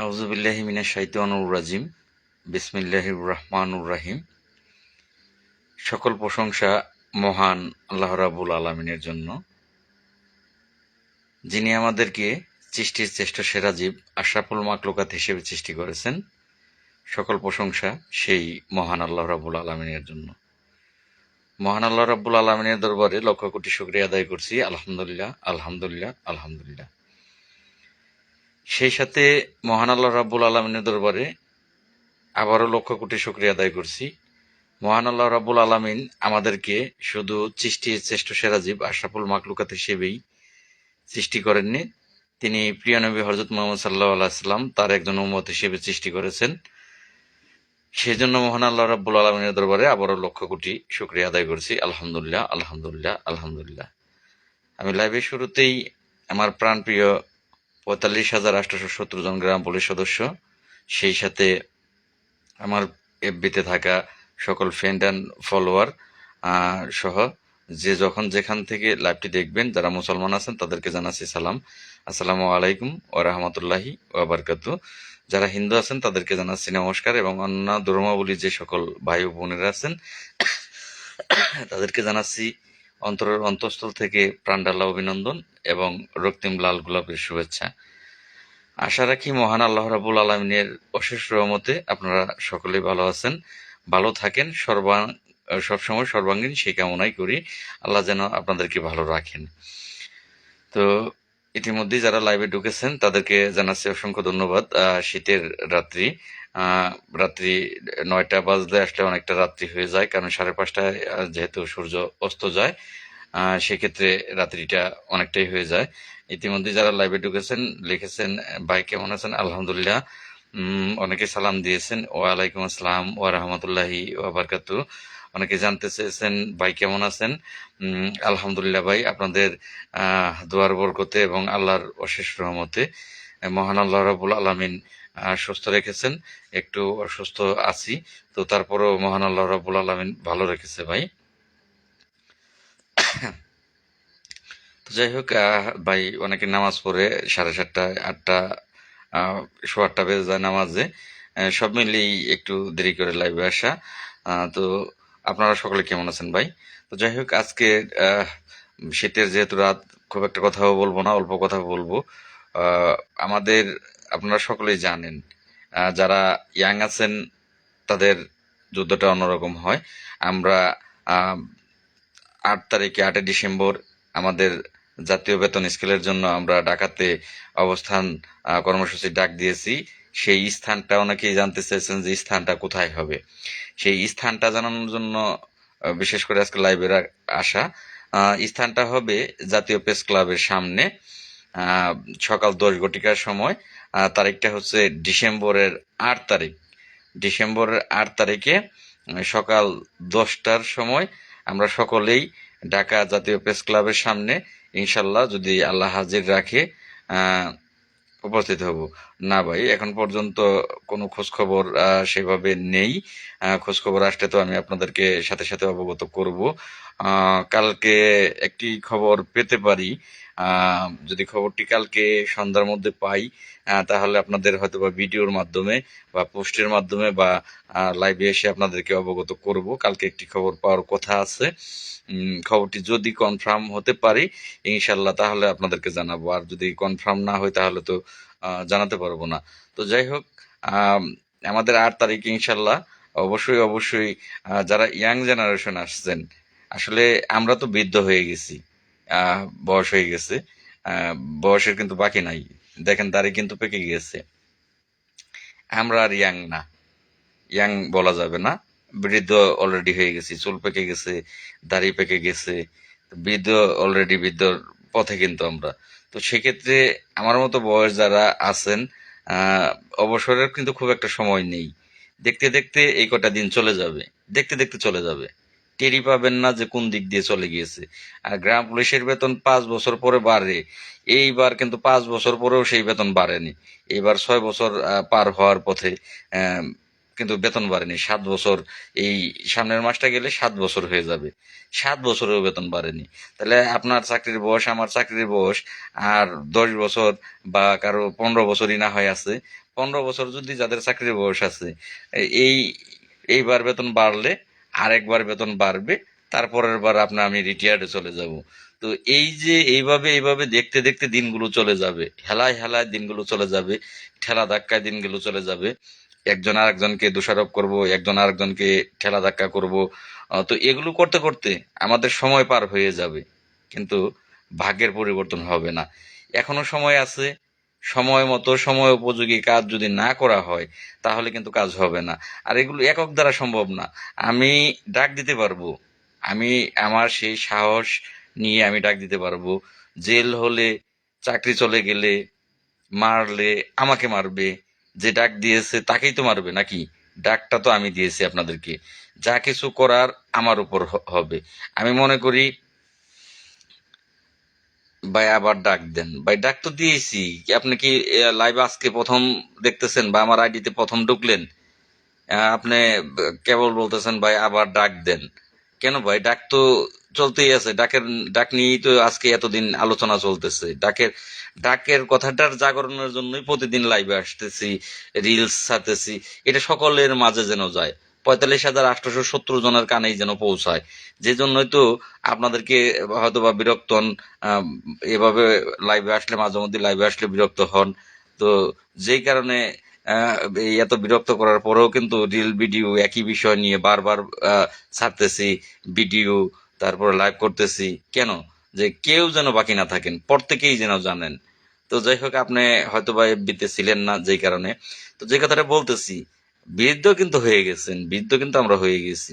আউযুবিল্লাহি মিনাশ শাইতানির রাজিম। বিসমিল্লাহির রহমানির রহিম। সকল প্রশংসা মহান আল্লাহ রাব্বুল আলামিনের জন্য, যিনি আমাদেরকে সৃষ্টির শ্রেষ্ঠ সেরা জীব আশরাফুল মাখলুকাত হিসেবে সৃষ্টি করেছেন। সকল প্রশংসা সেই মহান আল্লাহ রাব্বুল আলামিনের জন্য। মহান আল্লাহ রাব্বুল আলামিনের দরবারে লক্ষ কোটি শুকরিয়া আদায় করছি। আলহামদুলিল্লাহ, আলহামদুলিল্লাহ, আলহামদুলিল্লাহ। সেই সাথে মহান আল্লাহ রাব্বুল আলামিনের দরবারে আবারও লক্ষ কোটি শুকরিয়া আদায় করছি। মহান আল্লাহ রাব্বুল আলামিন আমাদেরকে শুধু সৃষ্টির শ্রেষ্ঠ সেরা জীব আশরাফুল মাখলুকাত হিসেবেই সৃষ্টি করেননি, তিনি প্রিয় নবী হযরত মুহাম্মদ সাল্লাল্লাহু আলাইহি ওয়াসাল্লাম তার একজন উম্মত হিসেবে সৃষ্টি করেছেন। সেজন্য মহান আল্লাহ রাব্বুল আলামিনের দরবারে আবারও লক্ষ কোটি শুকরিয়া আদায় করছি। আলহামদুলিল্লাহ, আলহামদুলিল্লাহ, আলহামদুলিল্লাহ। আমি লাইভের শুরুতেই আমার প্রাণপ্রিয় ৪৫,৮৭০ জন গ্রাম পুলিশ সদস্য, সেই সাথে আমার এফবিতে থাকা সকল ফ্রেন্ড অ্যান্ড ফলোয়ার সহ যে যখন যেখান থেকে লাইভটি দেখবেন, যারা মুসলমান আছেন তাদেরকে জানাচ্ছি সালাম, আসসালামু আলাইকুম ওয়া রাহমাতুল্লাহি ওয়া বারাকাতুহু। যারা হিন্দু আছেন তাদেরকে জানাচ্ছি নমস্কার, এবং অন্য ধর্মাবলী যে সকল ভাই ও বোনেরা আছেন তাদেরকে জানাচ্ছি অন্তরের অন্তঃস্থল থেকে প্রাণঢালা অভিনন্দন এবং রক্তিম লাল গোলাপের শুভেচ্ছা। আশা রাখি মহান আল্লাহ রাব্বুল আলামিনের অশেষ রহমতে আপনারা সকলেই ভালো আছেন, ভালো থাকেন, সবসময় সর্বাঙ্গীন সেই কামনাই করি। আল্লাহ যেন আপনাদেরকে ভালো রাখেন। তো ইতিমধ্যেই যারা লাইভে ঢুকেছেন তাদেরকে জানাচ্ছি অসংখ্য ধন্যবাদ। শীতের রাত্রি, রাত্রি ৯টা বাজলে আসলে অনেকটা রাত্রি হয়ে যায়, কারণ ৫:৩০টায় যেহেতু সূর্য অস্ত যায়, সেক্ষেত্রে রাত্রিটা অনেকটাই হয়ে যায়। ইতিমধ্যে যারা লাইভে ঢুকেছেন লিখেছেন, ভাই কেমন আছেন? আলহামদুলিল্লাহ। অনেকে সালাম দিয়েছেন, ওয়ালাইকুম আসসালাম ওয়া রাহমাতুল্লাহি ওয়া বারাকাতুহু। অনেকে জানতে চেয়েছেন ভাই কেমন আছেন। আলহামদুলিল্লাহ ভাই, আপনাদের দোয়ার বরকতে এবং আল্লাহর অশেষ রহমতে মহান আল্লাহ রাব্বুল আলামিন সুস্থ রেখেছেন। একটু অসুস্থ আছি, তো তারপরেও মহান আল্লাহ রাব্বুল আলামিন ভালো রেখেছে ভাই। তো যাই হোক, ভাই অনেকে নামাজ পড়ে 7:30, 8টা, 8:15 বেজে যায় নামাজে। সব মিলিয়েই একটু দেরি করে লাইভে আসা। তো আপনারা সকলে কেমন আছেন ভাই? তো যাই হোক, আজকে শীতের যেহেতু রাত, খুব একটা কথাও বলবো না, অল্প কথা বলবো। আমাদের, আপনারা সকলেই জানেন, যারা ইয়াং আছেন তাদের যুদ্ধটা অন্যরকম হয়। আমরা 8 ডিসেম্বর আমাদের জাতীয় বেতন স্কেলের জন্য আমরা ঢাকাতে অবস্থান কর্মসূচি ডাক দিয়েছি। সেই স্থানটা অনেকেই জানতে চেয়েছেন যে স্থানটা কোথায় হবে। সেই স্থানটা জানানোর জন্য বিশেষ করে আজকে লাইভে আসা। স্থানটা হবে জাতীয় প্রেস ক্লাবের সামনে, সকাল 10 ঘটিকার সময়। তারিখটা হচ্ছে ডিসেম্বরের 8 তারিখ। ডিসেম্বরের 8 তারিখে সকাল 10টার সময় আমরা সকলেই ঢাকা জাতীয় প্রেস ক্লাবের সামনে ইনশাল্লাহ, যদি আল্লাহ হাজির রাখে, উপস্থিত হব। না ভাই, এখন পর্যন্ত কোনো খোঁজ খবর সেভাবে নেই। খোঁজ খবর আসলে তো আমি আপনাদেরকে সাথে সাথে অবগত করব। কালকে একটি খবর পেতে পারি। যদি খবরটি কালকে সন্ধ্যার মধ্যে পাই, তাহলে আপনাদের হয়তো বা ভিডিওর মাধ্যমে বা পোস্টের মাধ্যমে বা লাইভে এসে আপনাদেরকে অবগত করব। কালকে একটি খবর পাওয়ার কথা আছে। খবরটি যদি কনফার্ম হতে পারি ইনশাল্লাহ তাহলে আপনাদেরকে জানাবো, আর যদি কনফার্ম না হয় তাহলে তো জানাতে পারবো না। তো যাই হোক, আমাদের 8 তারিখে ইনশাল্লাহ অবশ্যই অবশ্যই যারা ইয়াং জেনারেশন আসছেন, আসলে আমরা তো বৃদ্ধ হয়ে গেছি, বয়স হয়ে গেছে, বয়সের কিন্তু বাকি নাই। দেখেন দাড়ি কিন্তু পেকে গেছে। আমরা আর ইয়াং না, ইয়াং বলা যাবে না, বৃদ্ধ অলরেডি হয়ে গেছি। চুল পেকে গেছে, দাড়ি পেকে গেছে, বৃদ্ধ অলরেডি, বৃদ্ধর পথে কিন্তু আমরা। তো সেক্ষেত্রে আমার মতো বয়স যারা আছেন, অবসরের কিন্তু খুব একটা সময় নেই। দেখতে দেখতে এই কটা দিন চলে যাবে, দেখতে দেখতে চলে যাবে, টেরই পাবেন না যে কোন দিক দিয়ে চলে গিয়েছে। আর গ্রাম পুলিশের বেতন 5 বছর পরে বাড়ে, এইবার কিন্তু 5 বছর পরেও সেই বেতন বাড়েনি। এবার 6 বছর পার হওয়ার পথে কিন্তু বেতন বাড়েনি 7 বছর। এই সামনের মাসটা গেলে 7 বছর হয়ে যাবে, 7 বছরেও বেতন বাড়েনি। তাহলে আপনার চাকরির বয়স, আমার চাকরির বয়স আর 10 বছর বা কারো 15 বছরই না হয় আছে। 15 বছর যদি যাদের চাকরির বয়স আছে, এই এইবার বেতন বাড়লে আরেকবার বেতন বাড়বে, তারপরের বার আমি রিটায়ার্ডে চলে যাব। তো এই যে এইভাবে এইভাবে দেখতে দেখতে দিনগুলো চলে যাবে, হেলায় হেলায় দিনগুলো চলে যাবে, ঠেলা ধাক্কায় দিনগুলো চলে যাবে। একজন আরেকজনকে দোষারোপ করব, একজন আরেকজনকে ঠেলা ধাক্কা করব। তো এগুলো করতে করতে আমাদের সময় পার হয়ে যাবে, কিন্তু ভাগ্যের পরিবর্তন হবে না। এখনো সময় আছে। সময় মতো সময় উপযোগী কাজ যদি না করা হয়, তাহলে কিন্তু কাজ হবে না। আর এগুলো একক দ্বারা সম্ভব না। আমি ডাক দিতে পারবো, আমি আমার সেই সাহস নিয়ে আমি ডাক দিতে পারবো। জেল হলে, চাকরি চলে গেলে, মারলে আমাকে মারবে, যে ডাক দিয়েছে তাকেই তো মারবে নাকি? ডাকটা তো আমি দিয়েছি আপনাদেরকে, যা কিছু করার আমার উপর হবে। আমি মনে করি ভাই আবার ডাক দেন ভাই, ডাক তো দিয়েছি। আপনি কি লাইভ আজকে প্রথম দেখতেছেন বা আমার আইডিতে প্রথম ঢুকলেন? আপনি কেবল বলতেছেন ভাই আবার ডাক দেন। কেন ভাই, ডাক তো চলতেই আছে। ডাক নিয়েই তো আজকে এতদিন আলোচনা চলতেছে। ডাকের কথাটার জাগরণের জন্যই প্রতিদিন লাইভে আসতেছি, রিলস ছাড়তেছি। এটা সকলের মাঝে যেন যায়, 45,870 জনের কানেই যেন পৌঁছায়। যে জন্যই তো আপনাদেরকে হয়তো বা বিরক্ত হন, এভাবে লাইভে আসলে, মাঝে মধ্যে লাইভে আসলে বিরক্ত হন। তো যেই কারণে এই এত বিরক্ত করার পরেও কিন্তু রিল ভিডিও একই বিষয় নিয়ে বারবার ছাড়তেছি ভিডিও, তারপরে লাইভ করতেছি। কেন? যে কেউ যেন বাকি না থাকেন, প্রত্যেকেই যেন জানেন। তো যাই হোক, আপনি হয়তো বা এফবিতে ছিলেন না, যেই কারণে। তো যে কথাটা বলতেছি, বৃদ্ধ কিন্তু হয়ে গেছেন, বৃদ্ধ কিন্তু আমরা হয়ে গেছি।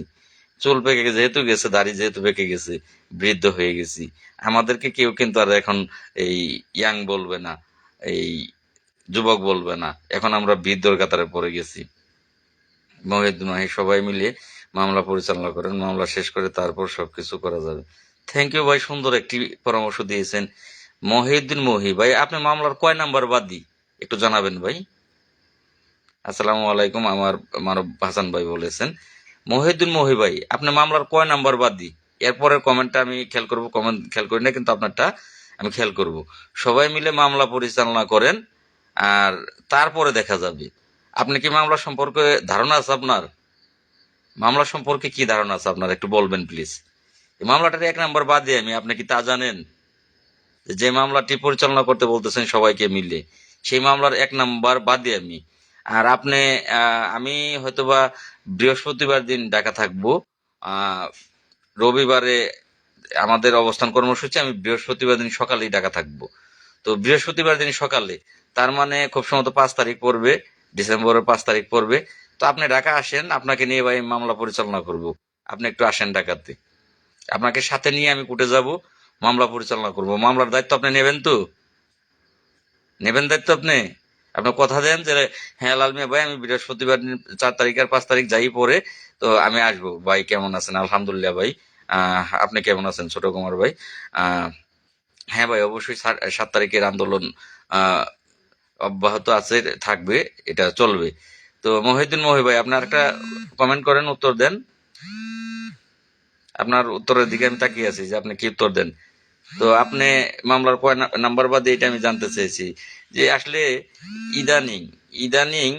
চুল পেকে যেহেতু গেছে, দাড়ি যেহেতু পেকে গেছে, বৃদ্ধ হয়ে গেছি। আমাদেরকে কেউ কিন্তু আর এখন এই ইয়াং বলবে না, এই যুবক বলবে না। এখন আমরা বৃদ্ধর কাতারে পড়ে গেছি। মহিউদ্দিন মাহি সবাই মিলে মামলা পরিচালনা করেন, মামলা শেষ করে তারপর সবকিছু করা যাবে। থ্যাংক ইউ ভাই, সুন্দর একটি পরামর্শ দিয়েছেন। মহিউদ্দিন মহি ভাই, আপনি মামলার কয় নাম্বার বাদী একটু জানাবেন ভাই। আসসালামু আলাইকুম, আমার মানব হাসান ভাই বলেছেন। মহিউদ্দিন মহি ভাই, আপনি মামলার কয় নাম্বার বাদী? এরপরের কমেন্টটা আমি খেয়াল করব, কমেন্ট খেয়াল করি না, কিন্তু আপনারটা আমি খেয়াল করব। সবাই মিলে মামলা পরিচালনা করেন, আর তারপরে দেখা যাবে। আপনি কি মামলা সম্পর্কে ধারণা আছে আপনার? মামলা সম্পর্কে কি ধারণা আছে আপনার, একটু বলবেন প্লিজ। এই মামলাটার 1 নাম্বার বাদ দিয়ে আপনি কি তা জানেন? যে মামলাটি পরিচালনা করতে বলতেছেন সবাইকে মিলে, সেই মামলার 1 নাম্বার বাদ দিয়ে আর আপনি, আমি হয়তোবা বৃহস্পতিবার দিন ঢাকা থাকবো। আহ রবিবারে আমাদের অবস্থান কর্মসূচি, আমি বৃহস্পতিবার দিন সকালেই ঢাকা থাকবো। তো বৃহস্পতিবার দিন সকালে, তার মানে খুব সম্ভবত 5 তারিখ পড়বে, ডিসেম্বরের 5 তারিখ পড়বে। তো আপনি ঢাকা আসেন, আপনাকে নিয়ে ভাই মামলা পরিচালনা করব। আপনি একটু আসেন ঢাকাতে, আপনাকে সাথে নিয়ে আমি কোর্টে যাব, মামলা পরিচালনা করব। মামলার দায়িত্ব আপনি নেবেন তো? নেবেন দায়িত্ব আপনি? আপনি কথা দেন যে হ্যাঁ লাল মিয়া ভাই, আমি বৃহস্পতিবার 4 তারিখ আর 5 তারিখ যাই পরে, তো আমি আসবো। ভাই কেমন আছেন? আলহামদুলিল্লাহ ভাই। আপনি কেমন আছেন ছোট কুমার ভাই? আহ হ্যাঁ ভাই, অবশ্যই 7 তারিখের আন্দোলন আহ অব্যাহত আছে, থাকবে, এটা চলবে। তো মহিউদ্দিন মহি ভাই, আপনি একটা কমেন্ট করেন, উত্তর দেন। আপনার উত্তরের দিকে আমি তাকিয়ে আছি যে আপনি কি উত্তর দেন। তো আপনি মামলার কয় নাম্বার বাদে, এটা আমি জানতে চেয়েছি। যে আসলে ইদানিং ইদানিং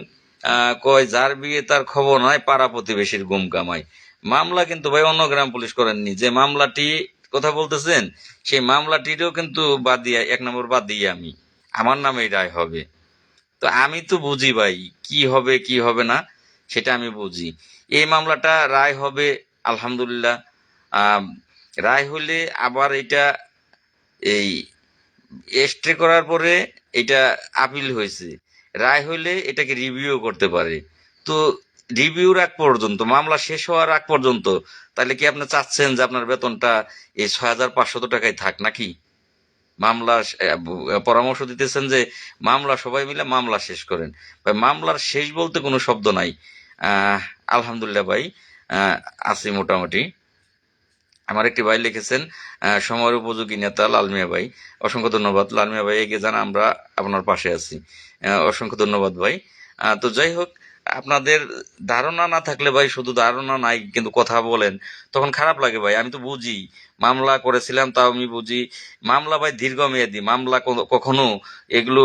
কয় যার বিয়ে তার খবর নয়, পাড়া প্রতিবেশীর গুম কামাই। মামলা কিন্তু ভাই অন্য গ্রাম পুলিশ করেননি। যে মামলাটি কথা বলতেছেন, সেই মামলাটিরও কিন্তু বাদ দিয়ে, 1 নম্বর বাদ দিয়ে আমার নামেই রায় হবে। তো আমি তো বুঝি ভাই, কি হবে কি হবে না সেটা আমি বুঝি। এই মামলাটা রায় হবে, আলহামদুলিল্লাহ। আহ রায় হলে আবার এটা, এই স্টে করার পরে এটা আপিল হয়েছে, রায় হইলে এটাকে রিভিউ করতে পারে। তো রিভিউর আগ পর্যন্ত, মামলা শেষ হওয়ার আগ পর্যন্ত, তাহলে কি আপনি চাচ্ছেন যে আপনার বেতনটা এই 6,500 টাকায় থাক নাকি? মামলা পরামর্শ দিতেছেন যে মামলা সবাই মিলে মামলা শেষ করেন। ভাই মামলার শেষ বলতে কোনো শব্দ নাই। আহ আলহামদুলিল্লাহ ভাই, আছি মোটামুটি। আমার একটি ভাই লিখেছেন, সময়ের উপযোগী নেতা লালমিয়া ভাই। অসংখ্য ধন্যবাদ লালমিয়া ভাই, এগিয়ে যান, আমরা আপনার পাশে আছি। অসংখ্য ধন্যবাদ ভাই। তো যাই হোক, আপনাদের ধারণা না থাকলে ভাই, শুধু ধারণা নাই কিন্তু কথা বলেন, তখন খারাপ লাগে ভাই। আমি তো বুঝি, মামলা করেছিলাম, তাও আমি বুঝি মামলা ভাই দীর্ঘমেয়াদী মামলা, কখনো এগুলো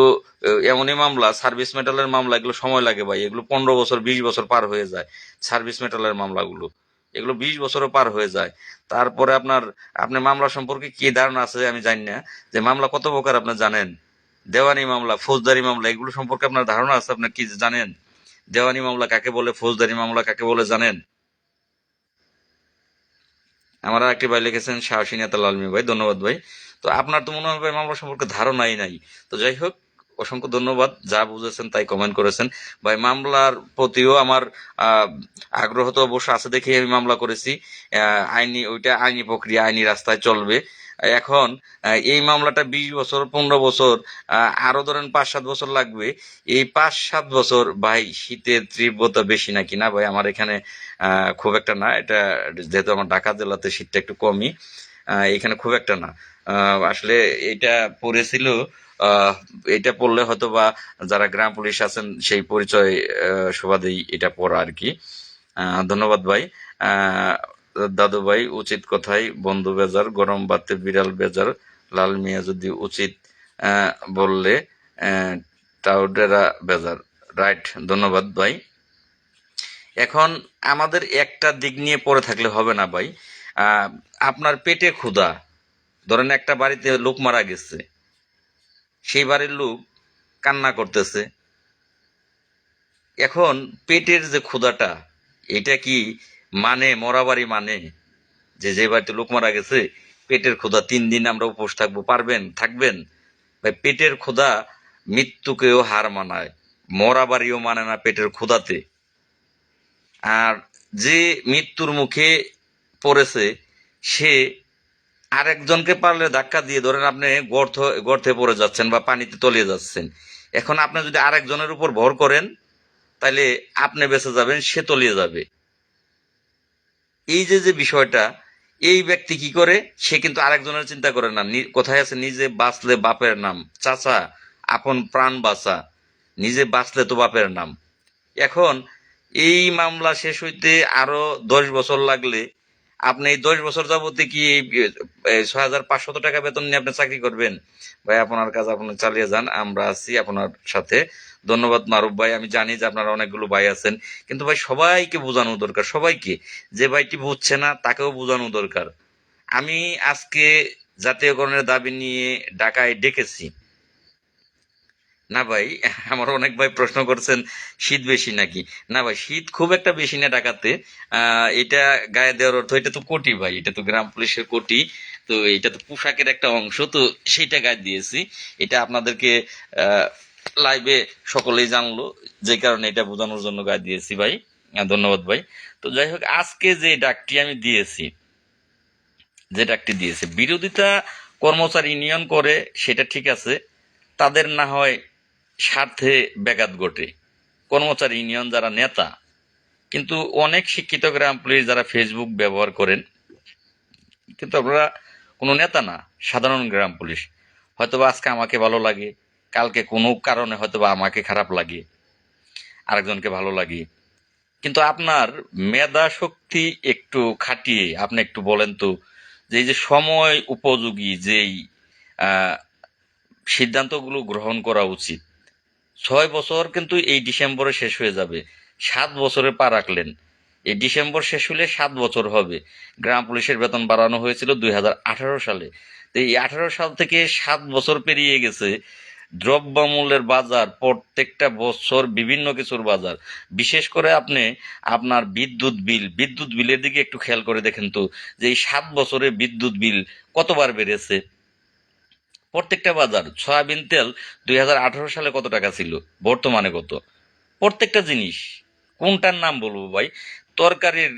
এমনই মামলা, সার্ভিস মেটালের মামলা, এগুলো সময় লাগে ভাই। এগুলো 15 বছর 20 বছর পার হয়ে যায়। সার্ভিস মেটালের মামলাগুলো, এগুলো 20 বছরও পার হয়ে যায়। তারপরে আপনি মামলা সম্পর্কে কি ধারণা আছে আমি জানি না, যে মামলা কত প্রকার আপনি জানেন? দেওয়ানি মামলা, ফৌজদারি মামলা, এগুলো সম্পর্কে আপনার ধারণা আছে? আপনি কি জানেন দেওয়ানি মামলা কাকে বলে, ফৌজদারি মামলা কাকে বলে জানেন? আমার একটি ভাই লিখেছেন সাহসী নেতা লালমি ভাই, ধন্যবাদ ভাই। তো আপনার তো মনে হয় ভাই মামলা সম্পর্কে ধারণাই নাই। তো যাই হোক, অসংখ্য ধন্যবাদ, যা বুঝেছেন তাই কমেন্ট করেছেন ভাই। মামলার প্রতিও আমার আহ, আগ্রহ তো অবশ্য আছে, দেখে আমি মামলা করেছি। ওইটা আইনি প্রক্রিয়া, আইনি রাস্তায় চলবে। এখন এই মামলাটা 20 বছর 15 বছর, আরো ধরেন 5-7 বছর লাগবে। এই 5-7 বছর ভাই, শীতের তীব্রতা বেশি নাকি? না ভাই, আমার এখানে খুব একটা না এটা, যেহেতু আমার ঢাকা জেলাতে শীতটা একটু কমই, এখানে খুব একটা না। আসলে এটা পড়েছিল, আহ, এটা পড়লে হয়তো বা যারা গ্রাম পুলিশ আছেন সেই পরিচয় সুবাদেই এটা পড়া আর কি। ধন্যবাদ ভাই। আহ, দাদু ভাই, উচিত কথাই বন্ধু বেজার, গরম বাতে বিড়াল বেজার, লাল মিয়া যদি উচিত আহ, বললে আহ, টাউডেরা বেজার। রাইট, ধন্যবাদ ভাই। এখন আমাদের একটা দিক নিয়ে পড়ে থাকলে হবে না ভাই। আহ, আপনার পেটে ক্ষুধা, ধরেন একটা বাড়িতে লোক মারা গেছে, সেই বাড়ির লোক কান্না করতেছে। এখন পেটের যে ক্ষুধাটা, এটা কি মানে মরা বাড়ি মানে? যে বাড়িতে লোক মারা গেছে, পেটের ক্ষুধা 3 দিন আমরা উপোস থাকবো, পারবেন? থাকবেন? ভাই, পেটের ক্ষুধা মৃত্যুকেও হার মানায়, মরা বাড়িও মানে না পেটের ক্ষুধাতে। আর যে মৃত্যুর মুখে পড়েছে, সে আরেকজনকে পারলে ধাক্কা দিয়ে, ধরেন আপনি গর্তে পড়ে যাচ্ছেন বা পানিতে তলিয়ে যাচ্ছেন, এখন আপনি যদি আরেকজনের উপর ভর করেন, তাহলে আপনি বেঁচে যাবেন, সে তলিয়ে যাবে। এই যে বিষয়টা, এই ব্যক্তি কি করে, সে কিন্তু আরেকজনের চিন্তা করে না। কোথায় আছে, নিজে বাঁচলে বাপের নাম, চাচা আপন প্রাণ বাঁচা, নিজে বাঁচলে তো বাপের নাম। এখন এই মামলা শেষ হইতে আরো 10 বছর লাগলে, আপনি এই 10 বছর যাবতে কি এই 6,500 টাকা বেতন নিয়ে আপনি চাকরি করবেন? ভাই, আপনার কাজ আপনি চালিয়ে যান, আমরা আছি আপনার সাথে। ধন্যবাদ মারুফ ভাই। আমি জানি যে আপনারা অনেকগুলো ভাই আছেন, কিন্তু ভাই সবাইকে বোঝানো দরকার, সবাইকে। যে ভাইটি বুঝছে না তাকেও বোঝানো দরকার। আমি আজকে জাতীয়করণের দাবি নিয়ে ঢাকায় ডেকেছি। না ভাই, আমার অনেক ভাই প্রশ্ন করছেন শীত বেশি নাকি। না ভাই, শীত খুব একটা বেশি না ঢাকাতে। এটা গায়ে দেওয়ার অর্থ, এটা তো কোটি ভাই, এটা তো গ্রাম পুলিশের কোটি। তো এটা তো পোশাকের একটা অংশ, তো সেইটা গায়ে দিয়েছি। এটা আপনাদেরকে লাইভে সকলেই জানলো, যে কারণে এটা বোঝানোর জন্য গায়ে দিয়েছি ভাই। ধন্যবাদ ভাই। তো যাই হোক, আজকে যে ডাকটি আমি দিয়েছি, বিরোধিতা কর্মচারী ইউনিয়ন করে, সেটা ঠিক আছে, তাদের না হয় স্বার্থে ব্যাঘাত ঘটে, কর্মচারী ইউনিয়ন যারা নেতা। কিন্তু অনেক শিক্ষিত গ্রাম পুলিশ যারা ফেসবুক ব্যবহার করেন, কিন্তু আপনারা কোনো নেতা না, সাধারণ গ্রাম পুলিশ। হয়তোবা আজকে আমাকে ভালো লাগে, কালকে কোনো কারণে হয়তোবা আমাকে খারাপ লাগে, আরেকজনকে ভালো লাগে। কিন্তু আপনার মেধা শক্তি একটু খাটিয়ে আপনি একটু বলেন তো, যে এই যে সময় উপযোগী যেই আহ, সিদ্ধান্তগুলো গ্রহণ করা উচিত। 6 বছর কিন্তু এই ডিসেম্বরে শেষ হয়ে যাবে, 7 বছরে পা রাখলেন। এই ডিসেম্বর শেষ হলে 7 বছর হবে। গ্রাম পুলিশের বেতন বাড়ানো হয়েছিল 2018 সালে। তো এই 18 সাল থেকে 7 বছর পেরিয়ে গেছে। দ্রব্যমূল্যের বাজার, প্রত্যেকটা বছর বিভিন্ন কিছুর বাজার, বিশেষ করে আপনি আপনার বিদ্যুৎ বিলের দিকে একটু খেয়াল করে দেখেন তো, যে এই 7 বছরে বিদ্যুৎ বিল কতবার বেড়েছে। প্রত্যেকটা বাজার, সয়াবিন তেল 2018 সালে কত টাকা ছিল, বর্তমানে কত। প্রত্যেকটা জিনিস, কোনটার নাম বলবো ভাই? তরকারির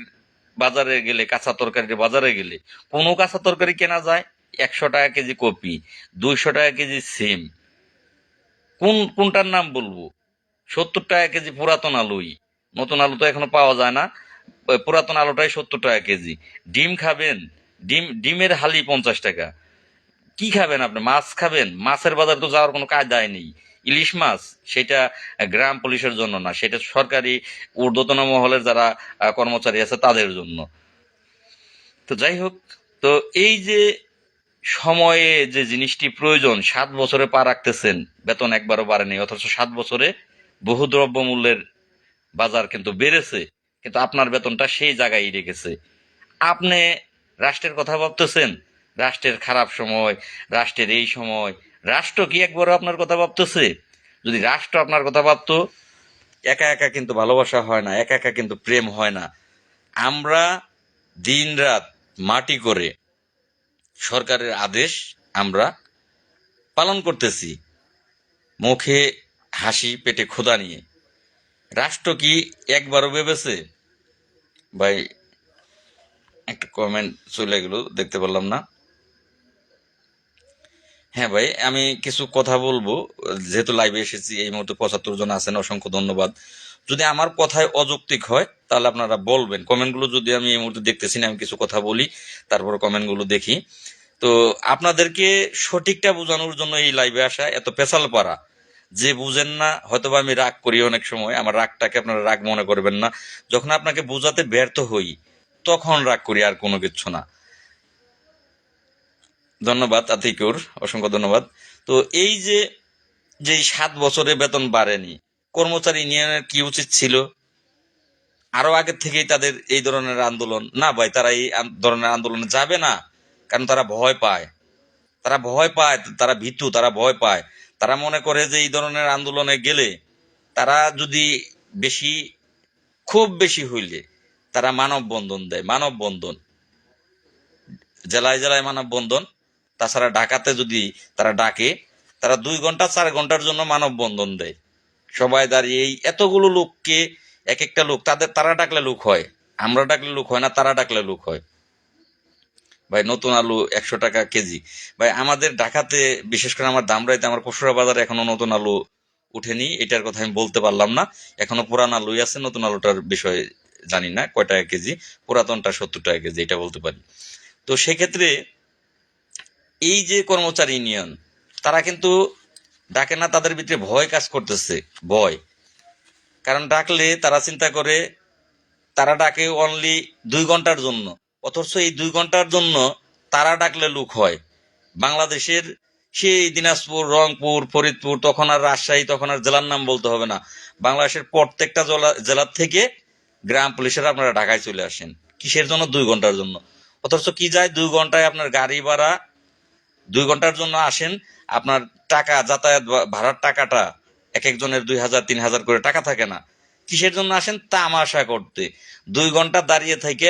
বাজারে গেলে, কাঁচা তরকারির বাজারে গেলে, কোনো কাঁচা তরকারি কেনা যায় 100 টাকা কেজি কপি, 200 টাকা কেজি সিম। কোনটার নাম বলবো? 70 টাকা কেজি পুরাতন আলুই, নতুন আলু তো এখনো পাওয়া যায় না। ওই পুরাতন আলুটাই 70 টাকা কেজি। ডিম খাবেন, ডিমের হালি 50 টাকা। কি খাবেন আপনি? মাছ খাবেন? মাছের বাজার তো যাওয়ার কোনো কায়দাই নেই। ইলিশ মাছ সেটা গ্রাম পুলিশের জন্য না, সেটা সরকারি ঊর্ধ্বতন মহলের যারা কর্মচারী আছে তাদের জন্য। তো যাই হোক, তো এই যে সময়ে যে জিনিসটি প্রয়োজন, 7 বছরে পা রাখতেছেন, বেতন একবারও বাড়েনি, অথচ 7 বছরে বহু দ্রব্য মূল্যের বাজার কিন্তু বেড়েছে, কিন্তু আপনার বেতনটা সেই জায়গায় রেখেছে। আপনি রাষ্ট্রের কথা ভাবতেছেন, রাষ্ট্রের খারাপ সময়, রাষ্ট্রের এই সময়, রাষ্ট্র কি একবারও আপনার কথা ভাবতেছে? যদি রাষ্ট্র আপনার কথা ভাবতো, একা একা কিন্তু ভালোবাসা হয় না, একা একা কিন্তু প্রেম হয় না। আমরা দিন রাত মাটি করে সরকারের আদেশ আমরা পালন করতেছি, মুখে হাসি পেটে ক্ষুধা নিয়ে। রাষ্ট্র কি একবারও ভেবেছে? ভাই একটা কমেন্ট চলে গেল, দেখতে পারলাম না। হ্যাঁ ভাই, আমি কিছু কথা বলবো, যেহেতু লাইভে এসেছি। এই মুহূর্তে 75 জন আছেন, অসংখ্য ধন্যবাদ। যদি আমার কথায় অযৌক্তিক হয় তাহলে আপনারা বলবেন, কমেন্টগুলো যদি আমি এই মুহূর্তে দেখতেছি না, আমি কিছু কথা বলি, তারপর কমেন্টগুলো দেখি। তো আপনাদেরকে সঠিকটা বোঝানোর জন্য এই লাইভে আসা, এত পেছাল পারা। যে বুঝেন না, হয়তোবা আমি রাগ করি অনেক সময়, আমার রাগটাকে আপনারা রাগ মনে করবেন না। যখন আপনাকে বোঝাতে ব্যর্থ হই তখন রাগ করি, আর কোনো কিছু না। ধন্যবাদ আতিকুর, অসংখ্য ধন্যবাদ। তো এই যে যে 7 বছরে বেতন বাড়েনি, কর্মচারী ইউনিয়নের কি উচিত ছিল? আরো আগের থেকেই তাদের এই ধরনের আন্দোলন না ভাই, তারা এই ধরনের আন্দোলনে যাবে না, কারণ তারা ভয় পায়। তারা ভয় পায়, তারা ভীতু, তারা ভয় পায়। তারা মনে করে যে এই ধরনের আন্দোলনে গেলে তারা যদি বেশি, খুব বেশি হইলে তারা মানববন্ধন দেয়, মানববন্ধন, জেলায় জেলায় মানববন্ধন। তাছাড়া ঢাকাতে যদি তারা ডাকে, তারা 2 ঘন্টা 4 ঘন্টার জন্য মানববন্ধন দেয়। সবাই দাঁড়িয়ে এই এতগুলো লোককে, এক একটা লোক, তারা ডাকলে লোক হয়, আমরা ডাকলে লোক হয় না, তারা ডাকলে লোক হয়। ভাই নতুন আলু 100 টাকা কেজি। ভাই আমাদের ঢাকাতে, বিশেষ করে আমার দামরাইতে, আমার পশুরা বাজারে এখনো নতুন আলু উঠেনি, এটার কথা আমি বলতে পারলাম না। এখনো পুরান আলুই আছে, নতুন আলুটার বিষয়ে জানি না কয় টাকা কেজি। পুরাতনটা 70 টাকা কেজি, এটা বলতে পারি। তো সেক্ষেত্রে এই যে কর্মচারী ইউনিয়ন, তারা কিন্তু ডাকে না, তাদের ভিতরে ভয় কাজ করতেছে, ভয়। কারণ ডাকলে তারা চিন্তা করে, তারা ডাকে অনলি 2 ঘন্টার জন্য, অথচ এই 2 ঘন্টার জন্য তারা ডাকলে লোক হয়। বাংলাদেশের সেই দিনাজপুর, রংপুর, ফরিদপুর, তখন আর রাজশাহী, তখন আর জেলার নাম বলতে হবে না, বাংলাদেশের প্রত্যেকটা জেলার থেকে গ্রাম পুলিশের আপনারা ঢাকায় চলে আসেন। কিসের জন্য? 2 ঘন্টার জন্য। অথচ কি যায়, 2 ঘন্টায় আপনার গাড়ি ভাড়া, 2 ঘন্টার জন্য আসেন, আপনার টাকা, যাতায়াত ভাড়ার টাকাটা এক একজনের 2,000 3,000 করে টাকা থাকে না। কিসের জন্য আসেন? তামাশা করতে। 2 ঘন্টা দাঁড়িয়ে থেকে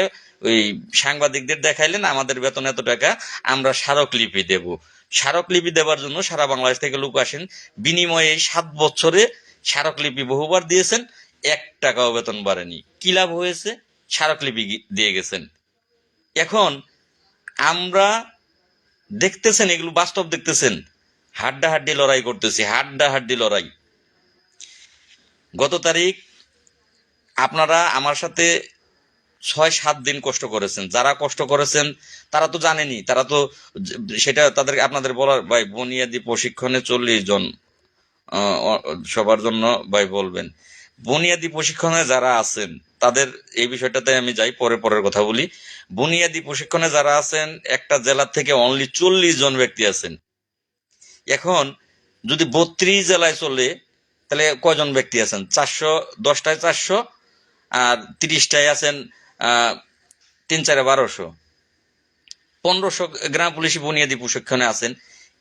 ওই সাংবাদিকদের দেখাইলেন আমাদের বেতন এত টাকা, আমরা স্মারকলিপি দেব। স্মারকলিপি দেওয়ার জন্য সারা বাংলাদেশ থেকে লোক আসেন। বিনিময়ে 7 বছরে স্মারকলিপি বহুবার দিয়েছেন, 1 টাকাও বেতন বাড়েনি। কি লাভ হয়েছে? স্মারকলিপি দিয়ে গেছেন। এখন আমরা, দেখতেছেন এগুলো বাস্তব, দেখতেছেন হাড্ডাহাড্ডি লড়াই করতেছি, হাড্ডাহাড্ডি লড়াই। গত তারিখ আপনারা আমার সাথে 6-7 দিন কষ্ট করেছেন। যারা কষ্ট করেছেন তারা তো জানেনি, তারা তো সেটা তাদের, আপনাদের বলার ভাই, বুনিয়াদী প্রশিক্ষণে 40 জন, সবার জন্য ভাই বলবেন। বুনিয়াদী প্রশিক্ষণে যারা আছেন তাদের, এই বিষয়টাতে আমি যাই, পরের কথা বলি। বুনিয়াদী প্রশিক্ষণে যারা আছেন, একটা জেলা থেকে অনলি 40 জন ব্যক্তি আছেন। এখন যদি 32 জেলায় চলে, তাহলে কয়জন ব্যক্তি আছেন? 410টায় 400, আর 30টায় আছেন 3-4-1200, 1500 গ্রাম পুলিশ বুনিয়াদী প্রশিক্ষণে আছেন।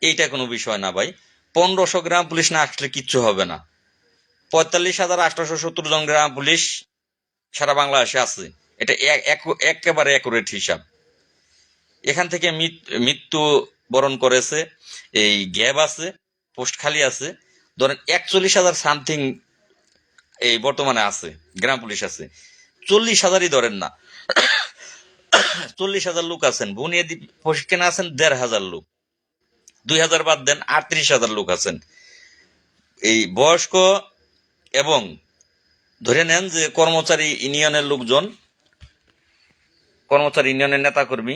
এইটা কোনো বিষয় না ভাই। 1500 গ্রাম পুলিশ না আসলে কিচ্ছু হবে না। 45,870 জন গ্রাম পুলিশ সারা বাংলাদেশে আছে। এটা একেবারে অ্যাকুরেট হিসাব। এখান থেকে মৃত্যু বরণ করেছে, এই গ্যাপ আছে, পোস্ট খালি আছে, ধরেন 41,000 সামথিং এই বর্তমানে আছে, গ্রাম পুলিশ আছে। 40,000ই ধরেন না, 40,000 লোক আছেন। বুনিয়াদী প্রশিক্ষণে আছেন 1,500 লোক, 2,000 বাদ দেন, 38,000 লোক আছেন। এই বয়স্ক এবং ধরে নেন যে কর্মচারী ইউনিয়নের লোকজন, কর্মচারী ইউনিয়নের নেতাকর্মী,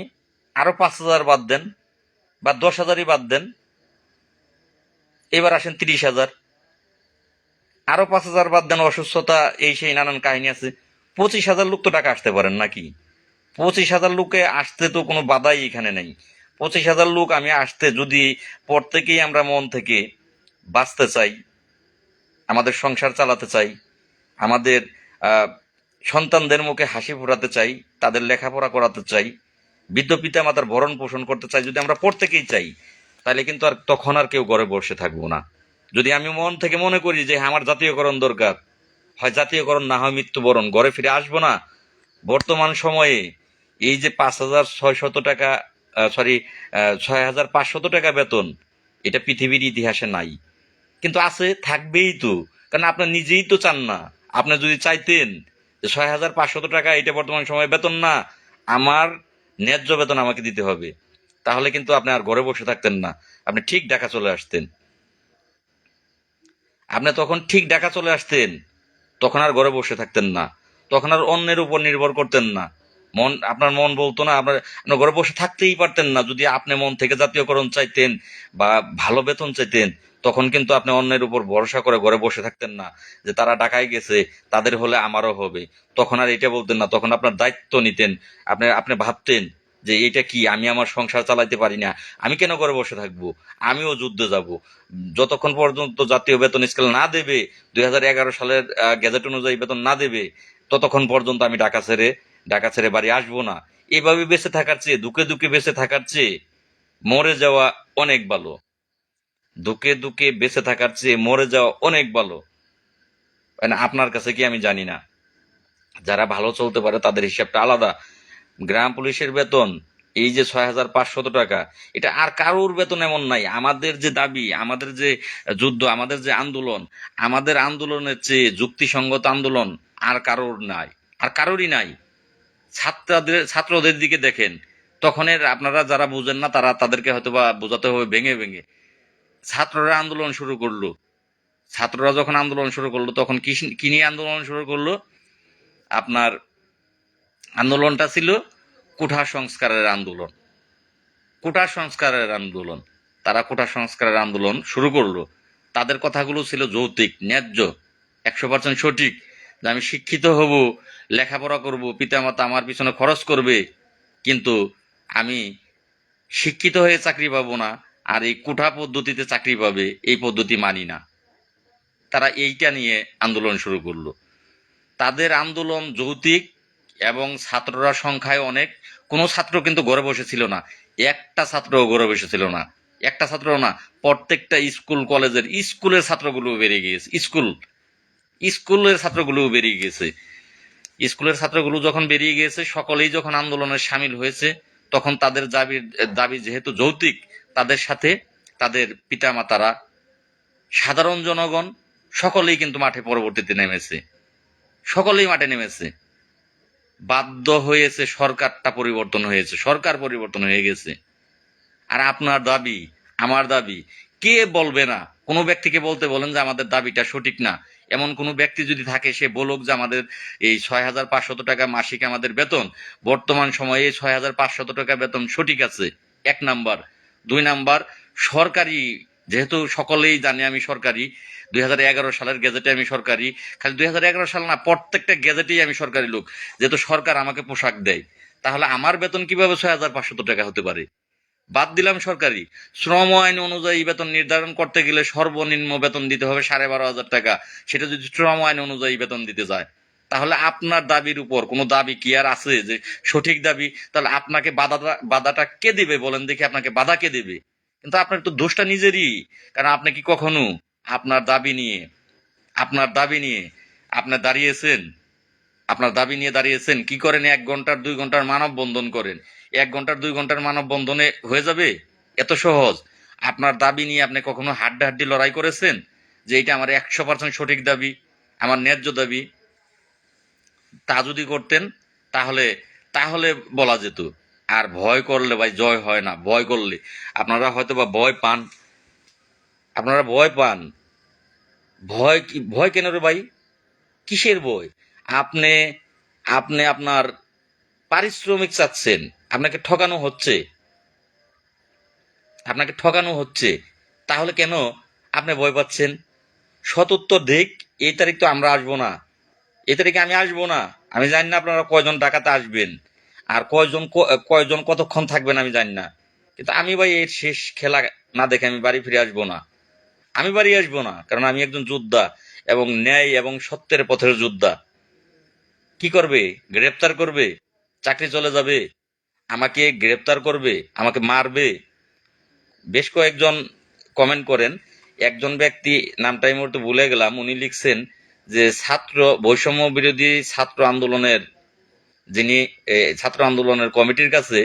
আরো 5,000 বাদ দেন, বা 10,000ই বাদ দেন, এবার আসেন 30,000। আরো 5,000 বাদ দেন, অসুস্থতা এই সেই নানান কাহিনী আছে। 25,000 লোক তো টাকা আসতে পারেন নাকি? 25,000 লোকে আসতে তো কোনো বাধাই এখানে নেই। 25,000 লোক আমি আসতে, যদি প্রত্যেকেই আমরা মন থেকে বাঁচতে চাই, আমাদের সংসার চালাতে চাই, আমাদের আহ, সন্তানদের মুখে হাসি ফোটাতে চাই, তাদের লেখাপড়া করাতে চাই, বৃদ্ধ পিতা মাতার ভরণ পোষণ করতে চাই, যদি আমরা প্রত্যেকেই চাই, তাহলে কিন্তু আর তখন আর কেউ ঘরে বসে থাকবো না। যদি আমি মন থেকে মনে করি যে হ্যাঁ, আমার জাতীয়করণ দরকার, হয় জাতীয়করণ, না হয় মৃত্যুবরণ, ঘরে ফিরে আসবো না। বর্তমান সময়ে এই যে 5,600 টাকা, সরি, 6,500 টাকা বেতন, এটা পৃথিবীর ইতিহাসে নাই, কিন্তু আছে, থাকবেই তো। কারণ আপনার নিজেই তো চান না। আপনি যদি চাইতেন যে 6,500 টাকা এটা বর্তমান সময়ে বেতন না, আমার ন্যায্য বেতন আমাকে দিতে হবে, তাহলে কিন্তু আপনি আর ঘরে বসে থাকতেন না, আপনি ঠিক ঢাকা চলে আসতেন। আপনি তখন ঠিক ঢাকা চলে আসতেন, তখন আর ঘরে বসে থাকতেন না, তখন আর অন্যের উপর নির্ভর করতেন না। আপনার মন বলতো না, আপনার ঘরে বসে থাকতেই পারতেন না। যদি আপনি মন থেকে জাতীয়করণ চাইতেন বা ভালো বেতন চাইতেন, তখন কিন্তু আপনি অন্যের উপর ভরসা করে ঘরে বসে থাকতেন না, যে তারা ঢাকায় গেছে, তাদের হলে আমারও হবে। তখন আর এটা বলতেন না, তখন আপনার দায়িত্ব নিতেন। আপনি আপনি ভাবতেন যে এটা কি, আমি আমার সংসার চালাইতে পারি না, আমি কেন ঘরে বসে থাকবো, আমিও যুদ্ধে যাব। যতক্ষণ পর্যন্ত জাতীয় বেতন স্কেল না দেবে, 2011 সালের গেজেট অনুযায়ী বেতন না দেবে, ততক্ষণ পর্যন্ত আমি ঢাকা ছেড়ে বাড়ি আসবো না। এভাবে বেঁচে থাকার চেয়ে, দুঃখে দুঃখে বেঁচে থাকার চেয়ে মরে যাওয়া অনেক ভালো। দুঃখে দুঃখে বেঁচে থাকার চেয়ে মরে যাওয়া অনেক ভালো। মানে আপনার কাছে কি আমি জানি না, যারা ভালো চলতে পারে তাদের হিসাবটা আলাদা। গ্রাম পুলিশের বেতন এই যে 6,500 টাকা, এটা আর কারোর বেতন এমন নাই। আমাদের যে দাবি, আমাদের যে যুদ্ধ, আমাদের যে আন্দোলন, আমাদের আন্দোলনের চেয়ে যুক্তিসঙ্গত আন্দোলন আর কারোর নাই, আর কারোরই নাই। ছাত্রদের দিকে দেখেন, তখনের আপনারা যারা বুঝেন না, তাদেরকে হয়তো বা বোঝাতে হবে ভেঙে ভেঙে। ছাত্ররা আন্দোলন শুরু করলো, ছাত্ররা যখন আন্দোলন শুরু করলো, তখন কি নিয়ে আন্দোলন শুরু করলো? আপনার আন্দোলনটা ছিল কোঠা সংস্কারের আন্দোলন। কোটা সংস্কারের আন্দোলন। তারা কোটা সংস্কারের আন্দোলন শুরু করলো। তাদের কথাগুলো ছিল যৌক্তিক, ন্যায্য, 100% সঠিক, যে আমি শিক্ষিত হব, লেখাপড়া করব, পিতামাতা আমার পিছনে খরচ করবে, কিন্তু আমি শিক্ষিত হয়ে চাকরি পাবো না, আর এই কোঠা পদ্ধতিতে চাকরি পাবে, এই পদ্ধতি মানি না। তারা এইটা নিয়ে আন্দোলন শুরু করলো। তাদের আন্দোলন যৌক্তিক, এবং ছাত্ররা সংখ্যায় অনেক। কোনো ছাত্র কিন্তু ঘরে বসেছিল না, একটা ছাত্রও ঘরে বসেছিল না, একটা ছাত্র না, প্রত্যেকটা স্কুলের ছাত্রগুলো বেরিয়ে গিয়েছে। স্কুলের ছাত্রগুলো বেরিয়ে গিয়েছে। স্কুলের ছাত্রগুলো যখন বেরিয়ে গিয়েছে, সকলেই যখন আন্দোলনে সামিল হয়েছে, তখন তাদের দাবি যেহেতু যৌক্তিক, তাদের সাথে তাদের পিতামাতারা, সাধারণ জনগণ সকলেই কিন্তু মাঠে পরবর্তীতে নেমেছে। সকলেই মাঠে নেমেছে, বাধ্য হয়েছে, সরকার পরিবর্তন হয়ে গেছে। আর আপনার দাবি, আমার দাবি, কে বলবে না? কোনো ব্যক্তিকে বলতে বলেন যে আমাদের দাবিটা সঠিক না, এমন কোনো ব্যক্তি যদি থাকে, সে বলুক যে আমাদের এই 6,500 টাকা মাসিক আমাদের বেতন, বর্তমান সময়ে 6,500 টাকা বেতন সঠিক আছে। 1 নাম্বার। 2 নাম্বার, সরকারি, যেহেতু সকলেই জানে আমি সরকারি, 2011 সালের গেজেটে আমি সরকারি, খালি 2011 সাল না, প্রত্যেকটা গেজেটেই আমি সরকারি লোক। যেহেতু সরকার আমাকে পোশাক দেয়, তাহলে আমার বেতন কিভাবে 6,500 টাকা হতে পারে? বাদ দিলাম সরকারি, শ্রম আইন অনুযায়ী বেতন নির্ধারণ করতে গেলে সর্বনিম্ন বেতন দিতে হবে 12,500 টাকা। সেটা যদি শ্রম আইন অনুযায়ী বেতন দিতে যায়, তাহলে আপনার দাবির উপর কোনো দাবি কি আর আছে যে সঠিক দাবি? তাহলে আপনাকে বাধাটা কে দিবে বলেন দেখি, আপনাকে বাধা কে দিবে? কিন্তু আপনার তো দোষটা নিজেরই। কারণ আপনি কি কখনো আপনার দাবি নিয়ে, আপনার দাবি নিয়ে আপনি দাঁড়িয়েছেন? আপনার দাবি নিয়ে দাঁড়িয়েছেন, কি করেন? 1 ঘন্টার 2 ঘন্টার মানববন্ধন করেন। 1 ঘন্টার 2 ঘন্টার মানববন্ধনে হয়ে যাবে? এত সহজ? আপনার দাবি নিয়ে আপনি কখনো হাড্ডাহাড্ডি লড়াই করেছেন, যে এটা আমার 100% সঠিক দাবি, আমার ন্যায্য দাবি? তা যদি করতেন, তাহলে তাহলে বলা যেত। আর ভয় করলে ভাই জয় হয় না। ভয় করলে আপনারা হয়তো বা ভয় পান, আপনারা ভয় পান। ভয় কেন রে ভাই? কিসের ভয়? আপনি আপনি আপনার পারিশ্রমিক চাচ্ছেন, আপনাকে ঠকানো হচ্ছে, আপনাকে ঠকানো হচ্ছে, তাহলে কেন আপনি ভয় পাচ্ছেন? সতুত্তর দিক, এই তারিখ তো আমরা আসবো না, এই তারিখে আমি আসবো না। আমি জানি না আপনারা কয়জন ডাকাতে আসবেন, আর কয়জন কতক্ষণ থাকবেন আমি জানি না। কিন্তু আমি ভাই এর শেষ খেলা না দেখে আমি বাড়ি ফিরে আসবো না। আমি বাড়ি আসবো না, কারণ আমি একজন যোদ্ধা, এবং ন্যায় এবং সত্যের পথের যোদ্ধা। কি করবে? গ্রেপ্তার করবে, চাকরি চলে যাবে, আমাকে গ্রেপ্তার করবে, আমাকে মারবে। বেশ কয়েকজন কমেন্ট করেন। একজন ব্যক্তি, নামটা এই মুহূর্তে ভুলে গেলাম, উনি লিখছেন যে ছাত্র বৈষম্য বিরোধী ছাত্র আন্দোলনের যিনি ছাত্র আন্দোলনের কমিটির কাছে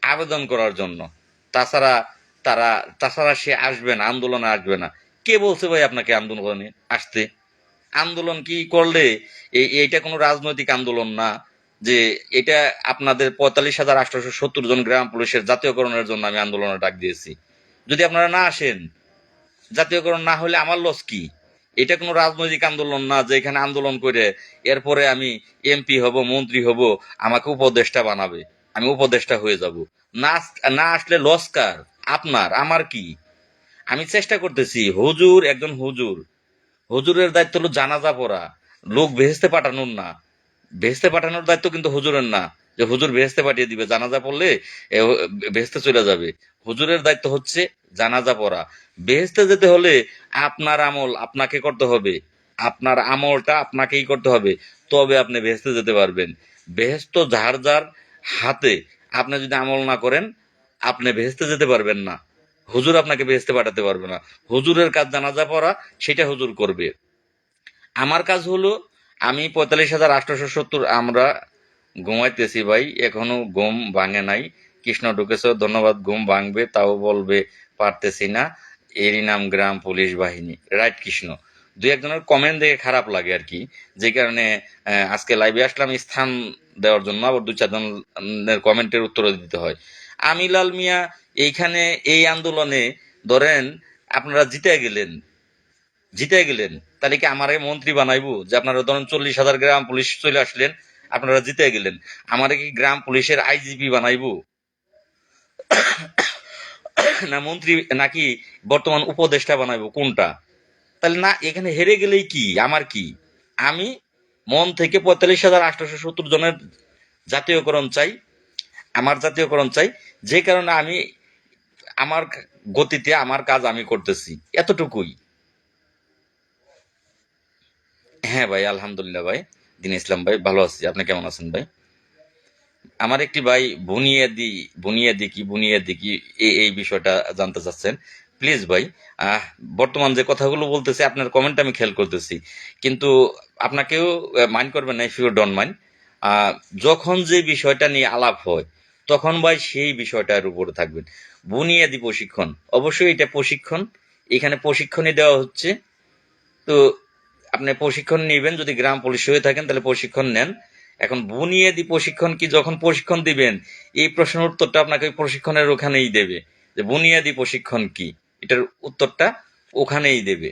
আবেদন করার জন্য। তাছাড়া তারা তাছাড়া সে আসবে না, আন্দোলনে আসবে না। কে বলছে ভাই আপনাকে আন্দোলনে আসতে? আন্দোলন কি করলে এইটা কোনো রাজনৈতিক আন্দোলন না যে এটা আপনাদের ৪৫,৮৭০ জন গ্রাম পুলিশের জাতীয়করণের জন্য আমি আন্দোলনের ডাক দিয়েছি। যদি আপনারা না আসেন, জাতীয়করণ না হলে আমার লস কি? এটা কোনো রাজনৈতিক আন্দোলন না যে এখানে আন্দোলন করে এরপরে আমি এমপি হব, মন্ত্রী হব, আমাকে উপদেষ্টা বানাবে, আমি উপদেষ্টা হয়ে যাব। না না আসলে লস কার? আপনার, আমার কি? আমি চেষ্টা করতেছি। হুজুর একজন হুজুর, হুজুরের দায়িত্ব হলো জানাজা পড়া, লোক ভেস্তে পাঠানোর না। ভেস্তে পাঠানোর দায়িত্ব কিন্তু হুজুরের না, যে হুজুর ভেস্তে পাঠিয়ে দিবে, জানাজা পড়লে ভেস্তে চলে যাবে। হুজুরের দায়িত্ব হচ্ছে জানাজা পড়া। ভেস্তে যেতে হলে আপনার আমল আপনাকে করতে হবে, আপনার আমলটা আপনাকেই করতে হবে, তবে আপনি ভেস্তে যেতে পারবেন। বেহেস্ত যার যার হাতে। আপনি যদি আমল না করেন, আপনি ভেস্তে যেতে পারবেন না। হুজুর আপনাকে ভেস্তে পাঠাতে পারবে না। হুজুরের কাজ জানাজা পড়া, সেটা হুজুর করবে। আমার কাজ হলো, আমি ৪৫,৮৭০, আমরা ঘুমাইতেছি ভাই, এখনো ঘুম ভাঙে নাই। কৃষ্ণ ঢুকেছ, ধন্যবাদ। ঘুম ভাঙবে, তাও বলবে পারতেছি না, এরই নাম গ্রাম পুলিশ বাহিনী। রাইট কৃষ্ণ। দুই একজনের কমেন্ট দেখে খারাপ লাগে আর কি, যে কারণে আজকে লাইভে আসলাম স্থান দেওয়ার জন্য, আবার দুই চারজনের কমেন্টের উত্তর দিতে হয়। আমি লাল মিয়া, এইখানে এই আন্দোলনে ধরেন আপনারা জিতে গেলেন, তাহলে কি আমারে মন্ত্রী বানাইবো? যে আপনারা ধরেন ৪০,০০০ গ্রাম পুলিশ চলে আসলেন, আপনারা জিতে গেলেন, আমারে কি গ্রাম পুলিশের আইজিপি বানাইবো? না মন্ত্রী, নাকি বর্তমান উপদেষ্টা বানাইবো, কোনটা? তাহলে না, এখানে হেরে গেলেই কি, আমার কি? আমি মন থেকে ৪৫,৮৭০ জনের জাতীয়করণ চাই, আমার জাতীয়করণ চাই। যে কারণে আমি আমার গতিতে আমার কাজ আমি করতেছি, এতটুকুই। হ্যাঁ ভাই, আলহামদুলিল্লাহ ভাই। দিন ইসলাম ভাই, ভালো আছি। আপনি কেমন আছেন ভাই? আমার একটি ভাই বুনিয়াদি কি এই বিষয়টা জানতে চাচ্ছেন। প্লিজ ভাই, বর্তমান যে কথাগুলো বলতেছি আপনার কমেন্ট আমি খেয়াল করতেছি, কিন্তু আপনাকেও মাইন্ড করবেন না, ইফ ইউ ডোন্ট মাইন্ড। যখন যে বিষয়টা নিয়ে আলাপ হয়, তখন ভাই সেই বিষয়টার উপরে থাকবেন। বুনিয়াদি প্রশিক্ষণ, অবশ্যই এটা প্রশিক্ষণ, এখানে প্রশিক্ষণই দেওয়া হচ্ছে। তো আপনি প্রশিক্ষণ নিবেন, যদি গ্রাম পুলিশ হয়ে থাকেন তাহলে প্রশিক্ষণ নেন। এখন বুনিয়াদি প্রশিক্ষণ কি, যখন প্রশিক্ষণ দিবেন এই প্রশ্নের উত্তরটা আপনাকে ওই প্রশিক্ষণের ওখানেই দেবে, যে বুনিয়াদি প্রশিক্ষণ কি, এটার উত্তরটা ওখানেই দেবে।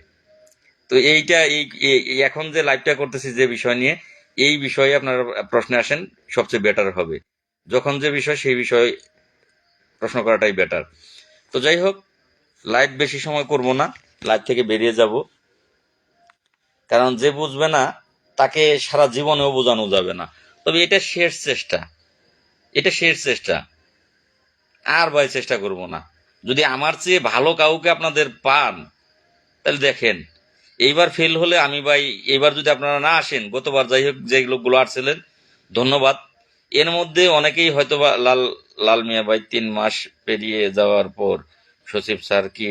তো এইটা এখন যে লাইভটা করতেছি যে বিষয় নিয়ে, এই বিষয়ে আপনারা প্রশ্নে আসেন, সবচেয়ে বেটার হবে। যখন যে বিষয় সেই বিষয়ে প্রশ্ন করাটাই বেটার। তো যাই হোক, লাইভ বেশি সময় করব না, লাইভ থেকে বেরিয়ে যাব। কারণ যে বুঝবে না তাকে সারা জীবনেও বোঝানো যাবে না। তবে এটা শেষ চেষ্টা। আর ভাই চেষ্টা করব না। যদি আমার চেয়ে ভালো কাউকে আপনাদের পান, তাহলে দেখেন, এইবার ফেল হলে আমি ভাই, এইবার যদি আপনারা না আসেন, গতবার যাই হোক যে লোকগুলো আসছিলেন, ধন্যবাদ। এর মধ্যে অনেকেই হয়তো বা লাল মিয়া ভাই, ৩ মাস পেরিয়ে যাওয়ার পর সচিব স্যার কি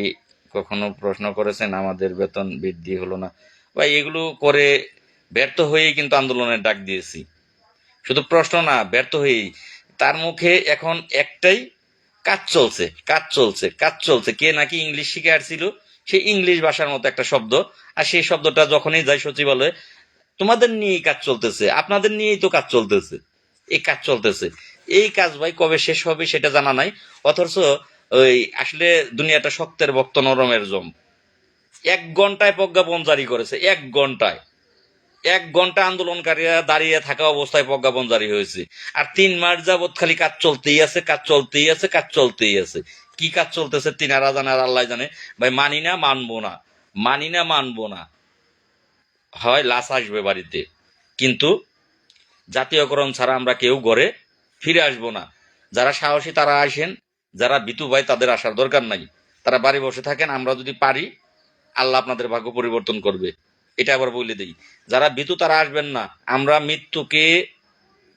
কখনো প্রশ্ন করেছেন আমাদের বেতন বৃদ্ধি হলো না? ভাই এগুলো করে ব্যর্থ হয়েই কিন্তু আন্দোলনের ডাক দিয়েছি। শুধু প্রশ্ন না, ব্যর্থ হয়েই। তার মুখে এখন একটাই, কাজ চলছে। কে নাকি ইংলিশ শিখে আসছিল, সেই ইংলিশ ভাষার মতো একটা শব্দ। আর সেই শব্দটা যখনই যায় সচিবালয়ে, তোমাদের নিয়েই কাজ চলতেছে, আপনাদের নিয়েই তো কাজ চলতেছে, এই কাজ চলতেছে। এই কাজ ভাই কবে শেষ হবে সেটা জানা নাই। অথচ ওই আসলে দুনিয়াটা শক্তের ভক্ত নরমের জম। 1 ঘন্টায় প্রজ্ঞাপন জারি করেছে, 1 ঘন্টায়। 1 ঘন্টা আন্দোলনকারীরা দাঁড়িয়ে থাকা অবস্থায় প্রজ্ঞাপন জারি হয়েছে। আর 3 মাস যাবৎ খালি কাজ চলতেই আছে, কাজ চলতেই আছে। কি কাজ চলতেছে তিনারা জানে আর আল্লাহ জানে। ভাই মানি না, মানবো না। হয় লাশ আসবে বাড়িতে, কিন্তু জাতীয়করণ ছাড়া আমরা কেউ ঘরে ফিরে আসবো না। যারা সাহসী তারা আসেন, যারা ভীতু ভাই তাদের আসার দরকার নাই, তারা বাড়ি বসে থাকেন। আমরা যদি পারি, আল্লাহ আপনাদের ভাগ্য পরিবর্তন করবে, এটা আবার বলে দিই। যারা ভীতু তারা আসবেন না। আমরা মৃত্যুকে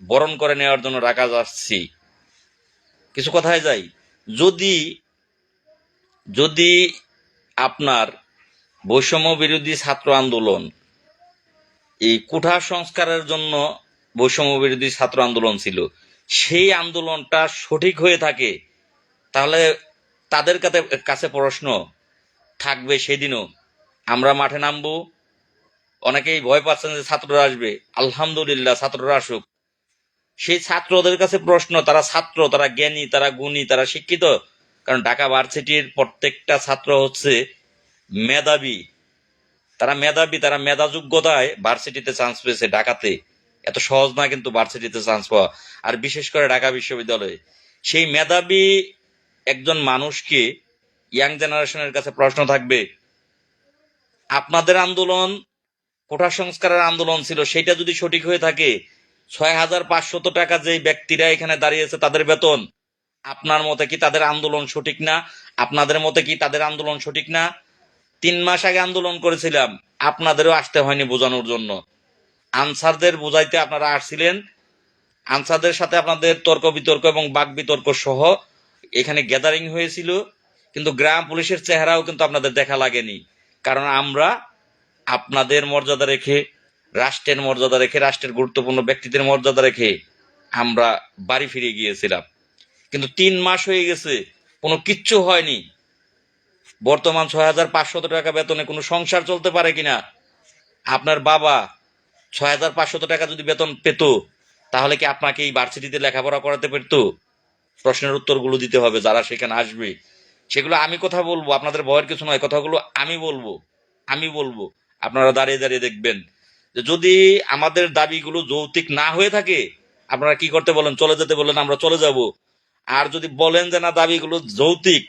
বরণ করে নেওয়ার জন্য রাখা যাচ্ছি। কিছু কথায় যাই, যদি যদি আপনার বৈষম্য বিরোধী ছাত্র আন্দোলন, এই কোঠা সংস্কারের জন্য বৈষম্য বিরোধী ছাত্র আন্দোলন ছিল, সেই আন্দোলনটা সঠিক হয়ে থাকে, তাহলে তাদের কাছে প্রশ্ন থাকবে সেদিনও আমরা মাঠে নামবো। অনেকেই ভয় পাচ্ছেন যে ছাত্ররা আসবে, আলহামদুলিল্লাহ ছাত্ররা আসুক। সেই ছাত্রদের কাছে প্রশ্ন, তারা ছাত্র, তারা জ্ঞানী, তারা গুণী, তারা শিক্ষিত। কারণ ঢাকা ভার্সিটির প্রত্যেকটা ছাত্র হচ্ছে মেধাবী, তারা মেধাবী, তারা মেধা যোগ্যতায় ভার্সিটিতে চান্স পেয়েছে। ঢাকাতে এত সহজ না কিন্তু ভার্সিটিতে চান্স পাওয়া, আর বিশেষ করে ঢাকা বিশ্ববিদ্যালয়ে। সেই মেধাবী একজন মানুষকে ইয়াং জেনারেশনের কাছে প্রশ্ন থাকবে, আপনাদের আন্দোলন কোটা সংস্কারের আন্দোলন ছিল, সেটা যদি সঠিক হয়ে থাকে, 6,500 টাকা যে ব্যক্তিরা এখানে দাঁড়িয়েছে তাদের বেতন, আপনার মতে কি তাদের আন্দোলন সঠিক না? আপনাদের মতে কি তাদের আন্দোলন সঠিক না? 3 মাস আগে আন্দোলন করেছিলাম, আপনাদেরও আসতে হয়নি বোঝানোর জন্য। আনসারদের বোঝাইতে আপনারা আসছিলেন, আনসারদের সাথে আপনাদের তর্ক বিতর্ক এবং বাক বিতর্ক সহ এখানে গ্যাদারিং হয়েছিল, কিন্তু গ্রাম পুলিশের চেহারাও কিন্তু আপনাদের দেখা লাগেনি। কারণ আমরা আপনাদের মর্যাদা রেখে, রাষ্ট্রের মর্যাদা রেখে, রাষ্ট্রের গুরুত্বপূর্ণ ব্যক্তিদের মর্যাদা রেখে আমরা বাড়ি ফিরে গিয়েছিলাম। কিন্তু 3 মাস হয়ে গেছে, কোনো কিচ্ছু হয়নি। বর্তমান 6,500 টাকা বেতনে কোনো সংসার চলতে পারে কিনা? আপনার বাবা 6,500 টাকা যদি বেতন পেত, তাহলে কি আপনাকে এই ভার্সিটিতে লেখাপড়া করাতে পারতো? প্রশ্নের উত্তরগুলো দিতে হবে যারা সেখানে আসবে। সেগুলো আমি কথা বলবো, আপনাদের ভয়ের কিছু নয়, কথাগুলো আমি বলবো। আপনারা দাঁড়িয়ে দাঁড়িয়ে দেখবেন যে যদি আমাদের দাবিগুলো যৌক্তিক না হয়ে থাকে, আপনারা কি করতে বলেন? চলে যেতে বলেন, আমরা চলে যাব। আর যদি বলেন যে না দাবিগুলো যৌক্তিক,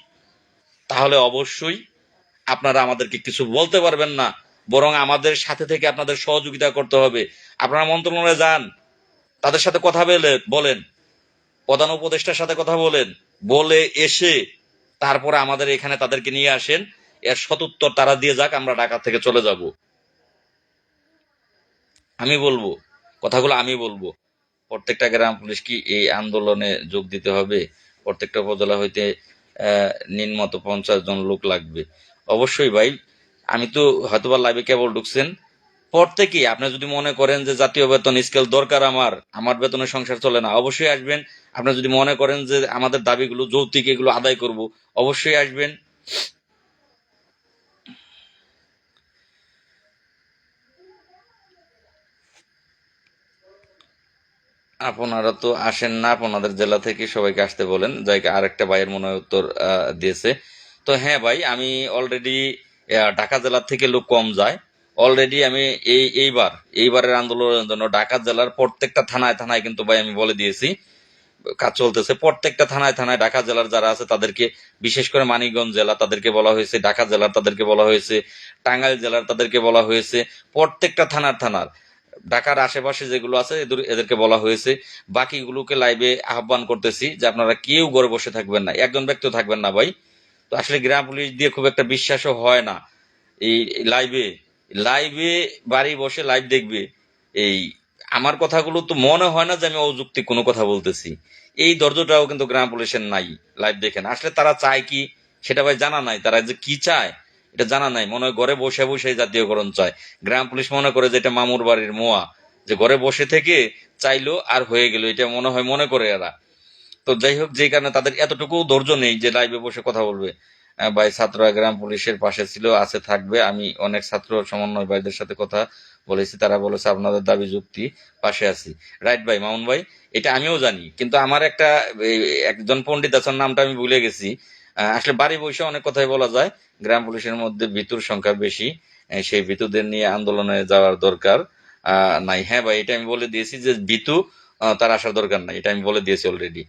তাহলে অবশ্যই আপনারা আমাদেরকে কিছু বলতে পারবেন না, বরং আমাদের সাথে থেকে আপনাদের সহযোগিতা করতে হবে। আপনারা মন্ত্রণালয়ে যান, তাদের সাথে কথা বলেন, প্রধান উপদেষ্টার সাথে কথা বলে এসে তারপরে আমাদের এখানে তাদেরকে নিয়ে আসেন। এর সদুত্তর তারা দিয়ে যাক, আমরা ঢাকা থেকে চলে যাব। কথাগুলো আমি বলবো। প্রত্যেকটা গ্রাম পুলিশ কি এই আন্দোলনে যোগ দিতে হবে? প্রত্যেকটা উপজেলা হইতে নিম্নত 50 জন লোক লাগবে। অবশ্যই ভাই, আমি তো হয়তোবা লাইভে কেবল ঢুকছেন। প্রত্যেকেই আপনি যদি মনে করেন যে জাতীয় বেতন স্কেল দরকার, আমার বেতনে সংসার চলে না, অবশ্যই আসবেন। আপনি যদি মনে করেন যে আমাদের দাবিগুলো যৌক্তিক, এগুলো আদায় করব, অবশ্যই আসবেন। আপনারা তো আসেন না, আপনাদের জেলা থেকে সবাইকে আসতে বলেন। যাই, আরেকটা ভাইয়ের মনে হয় উত্তর দিয়েছে। তো হ্যাঁ ভাই, আমি অলরেডি ঢাকা জেলার থেকে লোক কম যায়। অলরেডি আমি এইবারের আন্দোলনের জন্য ঢাকা জেলার প্রত্যেকটা থানায় থানায় কিন্তু ভাই আমি বলে দিয়েছি, কাজ চলতেছে। প্রত্যেকটা থানায় থানায় ঢাকা জেলার যারা আছে তাদেরকে, বিশেষ করে মানিকগঞ্জ জেলা তাদেরকে বলা হয়েছে, ঢাকা জেলার তাদেরকে বলা হয়েছে, টাঙ্গাইল জেলার তাদেরকে বলা হয়েছে, প্রত্যেকটা থানার ঢাকার আশেপাশে যেগুলো আছে এদেরকে বলা হয়েছে। বাকিগুলোকে লাইভে আহ্বান করতেছি যে আপনারা কেউ ঘরে বসে থাকবেন না, একজন ব্যক্তিও থাকবেন না ভাই। তো আসলে গ্রাম পুলিশ দিয়ে খুব একটা বিশ্বাসও হয় না এই লাইভে লাইভে বাড়ি বসে লাইভ দেখবে। এই আমার কথাগুলো তো মনে হয় না যে আমি অযৌক্তিক কোনো কথা বলতেছি। এই ধৈর্যটাও কিন্তু গ্রাম পুলিশের নাই। লাইভ দেখেন, আসলে তারা চায় কি সেটা ভাই জানা নাই, তারা যে কি চায় এটা জানা নাই। মনে হয় ঘরে বসে বসে জাতীয়করণ চায়। গ্রাম পুলিশ মনে করে যে এটা মামুর বাড়ির মোয়া, যে ঘরে বসে থেকে চাইলো আর হয়ে গেল, এটা মনে করে এরা। তো যাই হোক, যে কারণে তাদের এতটুকু ধৈর্য নেই যে লাইভে বসে কথা বলবে। ভাই, ছাত্ররা গ্রাম পুলিশের পাশে ছিল, আছে, থাকবে। আমি অনেক ছাত্র সমন্বয় ভাইদের সাথে কথা বলেছি, তারা বলেছে আপনাদের দাবি যুক্তি, পাশে আছি। রাইট ভাই, মামুন ভাই, এটা আমিও জানি। কিন্তু আমার একজন পণ্ডিত আছেন, নামটা আমি ভুলে গেছি। আসলে বাড়ি বসে অনেক কথাই বলা যায়। গ্রাম পুলিশের মধ্যে ভীতুর সংখ্যা বেশি, সেই ভীতুদের নিয়ে আন্দোলনে যাওয়ার দরকার নাই। হ্যাঁ ভাই, এটা আমি বলে দিয়েছি যে ভীতু তার আসার দরকার নাই, এটা আমি বলে দিয়েছি অলরেডি।